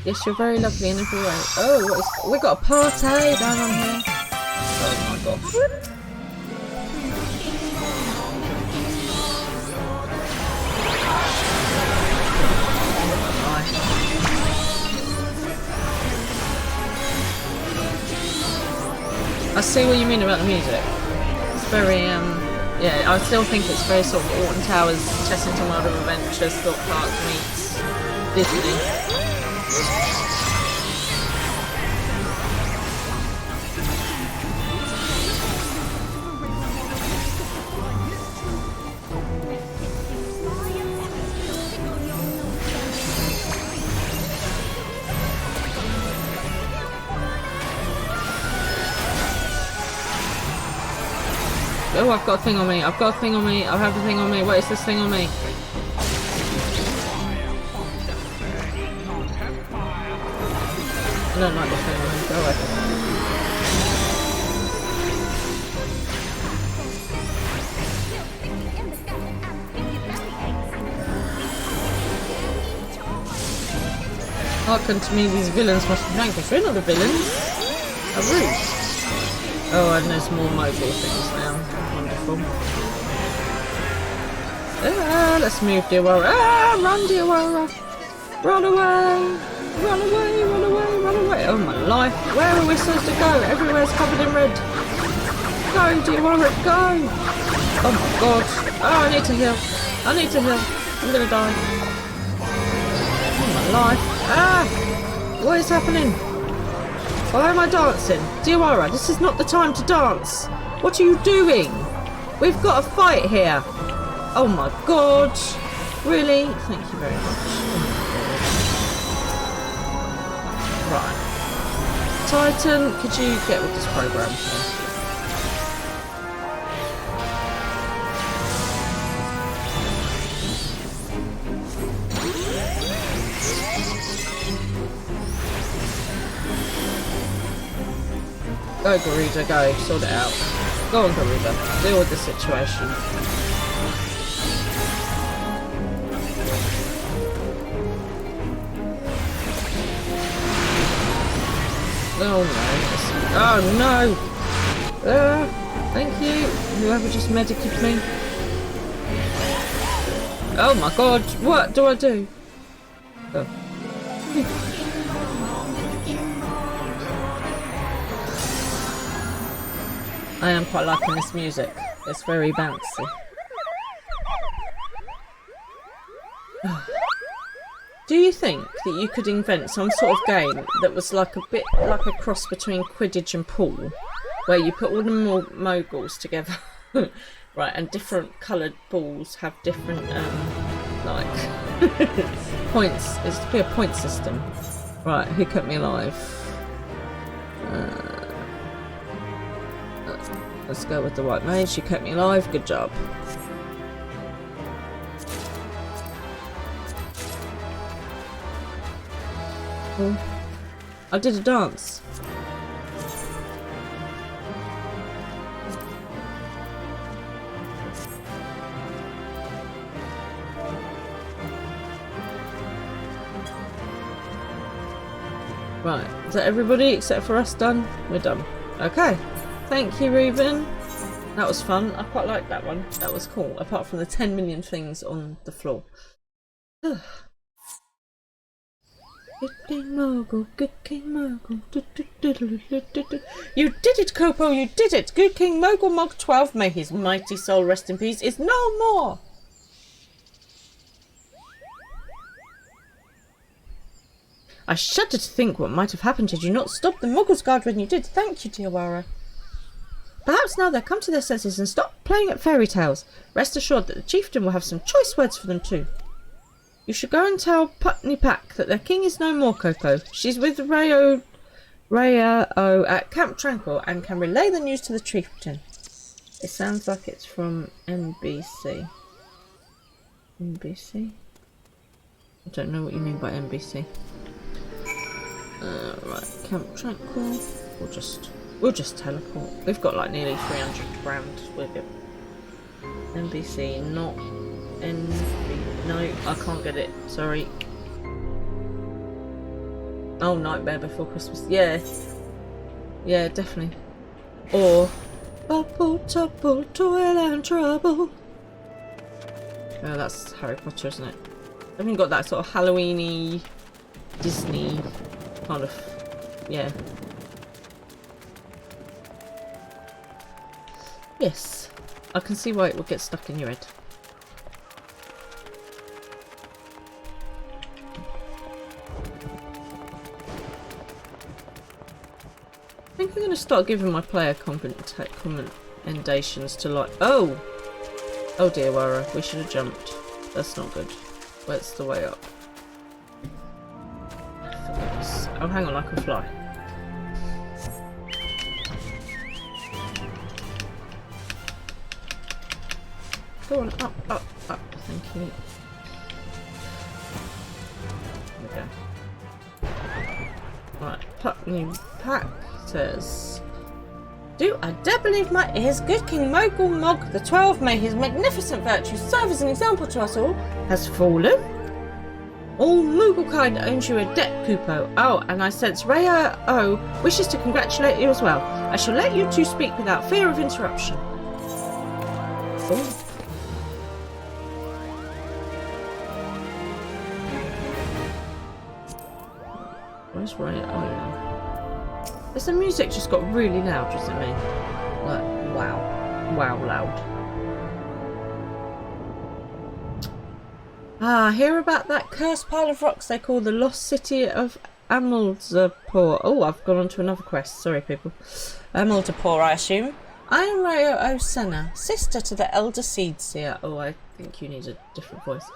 Yes, you're very lovely in every way. Oh, what is... we got a party down on here. Oh my gosh. I see what you mean about the music. It's very, yeah, I still think it's very sort of Alton Towers, Chessington World of Adventures, Thorpe Park meets Disney. Oh, I've got a thing on me. I've got a thing on me. I have a thing on me. What is this thing on me? I don't like this thing on me. Go away. Hearken to me, these villains must be vanquished. We're not the villains. A ruse. Oh, and there's more mogul things now. Wonderful. Ah, let's move, dear Warra. Ah, run, dear Warra. Run away. Run away, run away, run away. Oh, my life. Where are we supposed to go? Everywhere's covered in red. Go, dear Warra, go. Oh, my God. Oh, I need to heal. I need to heal. I'm going to die. Oh, my life. Ah, what is happening? Why am I dancing? Diawara, this is not the time to dance. What are you doing? We've got a fight here. Oh my God. Really? Thank you very much. Right. Titan, could you get with this program, please? Go, Garuda, go. Sort it out. Go on, Garuda. Deal with the situation. Oh no. Oh no! Thank you. Whoever just medicated me. Oh my God. What do I do? Oh. I am quite liking this music. It's very bouncy. Do you think that you could invent some sort of game that was like a bit like a cross between Quidditch and pool, where you put all the moguls together, right, and different coloured balls have different like points? It's to be a point system. Right, who kept me alive? Let's go with the white mage. She kept me alive. Good job. Oh, I did a dance. Right, is that everybody except for us done? We're done. Okay. Thank you, Reuben. That was fun. I quite liked that one. That was cool. Apart from the 10 million things on the floor. Good King Mogul, good King Mogul. You did it, Copo, you did it. Good King Mogul Mog 12, may his mighty soul rest in peace, is no more. I shudder to think what might have happened had you not stopped the Muggle's Guard when you did. Thank you, Diawara. Perhaps now they'll come to their senses and stop playing at fairy tales. Rest assured that the chieftain will have some choice words for them too. You should go and tell Putney Pack that their king is no more, Coco. She's with Raya at Camp Tranquil and can relay the news to the chieftain. It sounds like it's from NBC. NBC? I don't know what you mean by NBC. Right, Camp Tranquil. We'll just teleport. We've got like nearly 300 grand with it. NBC, not NB. No, I can't get it. Sorry. Oh, Nightmare Before Christmas. Yeah. Yeah, definitely. Or Bubble, Tubble, Toil and Trouble. Oh, that's Harry Potter, isn't it? I haven't got that sort of Halloween-y, Disney kind of, yeah. Yes, I can see why it would get stuck in your head. I think I'm going to start giving my player commendations to like... Oh dear, Wara, we should have jumped. That's not good. Where's the way up? Oh, hang on, I can fly. Go on, up, up, up. Thank you. There we go. Right, Putney Pack says... Do I dare believe my ears? Good King Mogul Mog the 12th, may his magnificent virtues serve as an example to us all, has fallen. All Mugglekind owns you a debt, Kupo. Oh, and I sense Raya O wishes to congratulate you as well. I shall let you two speak without fear of interruption. Oh. Where's Raya O now? Has the music just got really loud, does it mean? Like, wow. Wow loud. Ah, hear about that cursed pile of rocks they call the lost city of Amuldapur. Oh, I've gone on to another quest. Sorry, people. Amuldapur, I assume. I am Ryo Osena, sister to the elder seed seer. Oh, I think you need a different voice.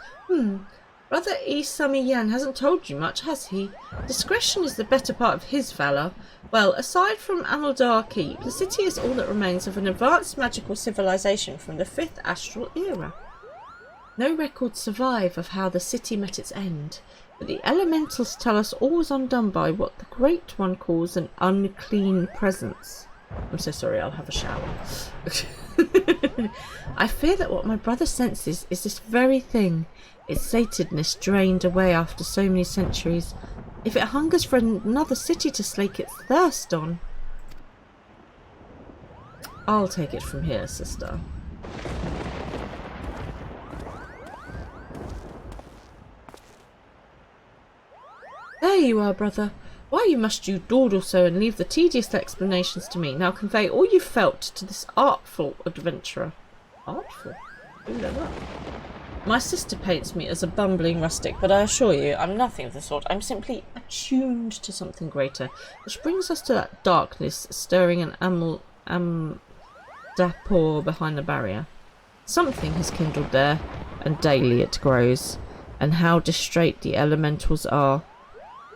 Brother Isami Yan hasn't told you much, has he? Discretion is the better part of his valour. Well, aside from Amuldar Keep, the city is all that remains of an advanced magical civilization from the 5th Astral Era. No records survive of how the city met its end, but the elementals tell us all was undone by what the Great One calls an unclean presence. I'm so sorry, I'll have a shower. I fear that what my brother senses is this very thing, its satedness drained away after so many centuries. If it hungers for another city to slake its thirst on... I'll take it from here, sister. There you are, brother. Why must you dawdle so and leave the tedious explanations to me? Now convey all you felt to this artful adventurer. Artful? Ooh, that. My sister paints me as a bumbling rustic, but I assure you, I'm nothing of the sort. I'm simply attuned to something greater. Which brings us to that darkness stirring an Amuldapur behind the barrier. Something has kindled there, and daily it grows. And how distrait the elementals are.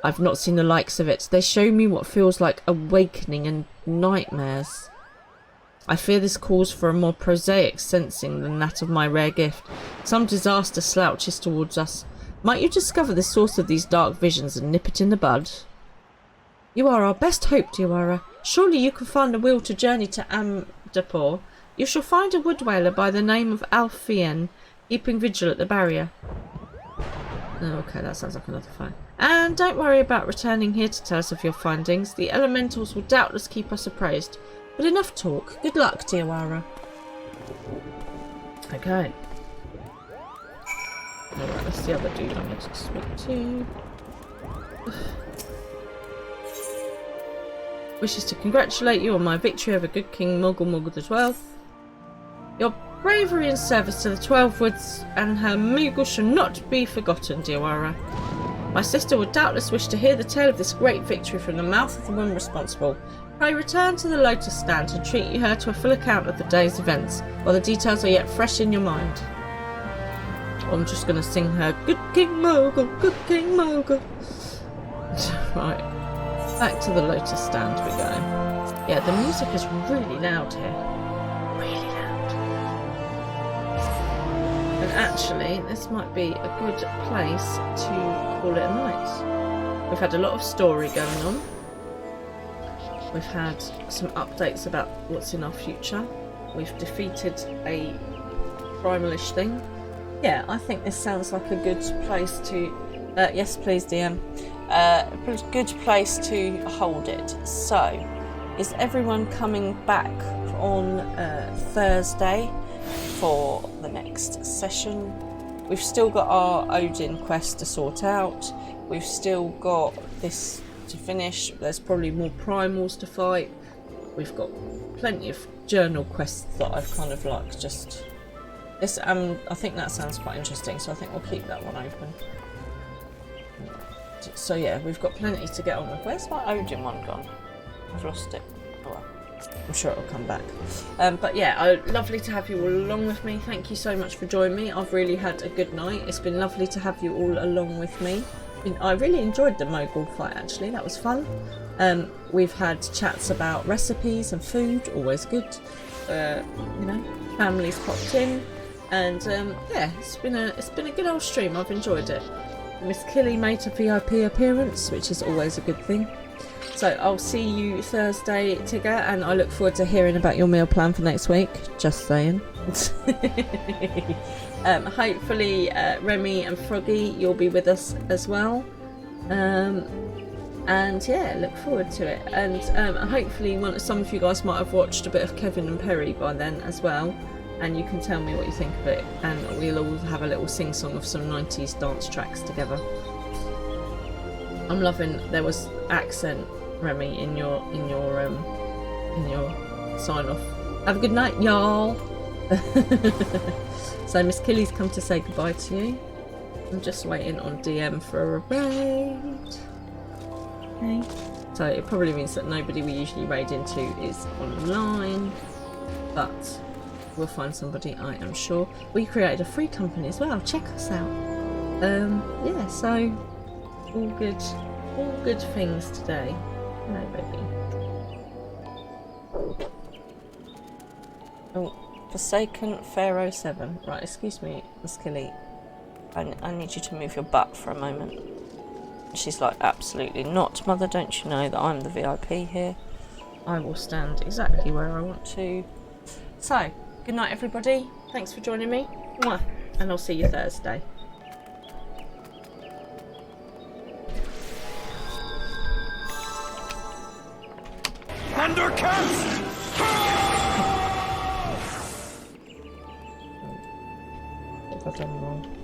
I've not seen the likes of it. They show me what feels like awakening and nightmares. I fear this calls for a more prosaic sensing than that of my rare gift. Some disaster slouches towards us. Might you discover the source of these dark visions and nip it in the bud? You are our best hope, Diawara. Surely you can find a will to journey to Amuldapur. You shall find a wood whaler by the name of Alfien, keeping vigil at the barrier. Oh, okay, that sounds like another fight. And don't worry about returning here to tell us of your findings. The elementals will doubtless keep us appraised. But enough talk. Good luck, Diawara. Okay. Alright, that's the other dude I need to speak to. Wishes to congratulate you on my victory over good King Mogul the 12th. Your bravery and service to the 12 Woods and her Moogle shall not be forgotten, Diawara. My sister would doubtless wish to hear the tale of this great victory from the mouth of the woman responsible. Pray return to the Lotus Stand and treat her to a full account of the day's events, while the details are yet fresh in your mind. I'm just going to sing her Good King Mogul, Good King Mogul. Right, back to the Lotus Stand we go. Yeah, the music is really loud here. Really loud. And actually, this might be a good place to call it a night. We've had a lot of story going on. We've had some updates about what's in our future. We've defeated a primalish thing. Yeah, I think this sounds like a good place to... yes, please, DM. A good place to hold it. So, is everyone coming back on Thursday for the next session? We've still got our Odin quest to sort out. We've still got this to finish. There's probably more primals to fight. We've got plenty of journal quests that I've kind of like just... This, I think that sounds quite interesting, so I think we'll keep that one open. So yeah, we've got plenty to get on with. Where's my Odin one gone? I've lost it. Oh well, I'm sure it'll come back. But yeah, lovely to have you all along with me. Thank you so much for joining me. I've really had a good night. It's been lovely to have you all along with me. I really enjoyed the Mogul fight actually, that was fun. We've had chats about recipes and food, always good. You know, families popped in. And yeah, it's been a good old stream. I've enjoyed it. Miss Killy made a VIP appearance, which is always a good thing. So I'll see you Thursday, Tigger, and I look forward to hearing about your meal plan for next week. Just saying. Hopefully, Remy and Froggy, you'll be with us as well. And yeah, look forward to it. And hopefully, some of you guys might have watched a bit of Kevin and Perry by then as well. And you can tell me what you think of it, and we'll all have a little sing-song of some 90s dance tracks together. I'm loving. There was accent, Remy, in your sign-off. Have a good night, y'all. So Miss Killy's come to say goodbye to you. I'm just waiting on DM for a raid. Okay. So it probably means that nobody we usually raid into is online, but we'll find somebody, I am sure. We created a free company as well. Check us out. Yeah, so all good things today. No, baby. Oh, Forsaken Pharaoh 7. Right, excuse me, Miss Killy. I need you to move your butt for a moment. She's like, absolutely not, Mother. Don't you know that I'm the VIP here? I will stand exactly where I want to. So, good night, everybody. Thanks for joining me. Mwah. And I'll see you Thursday. Thundercats! What have I done wrong?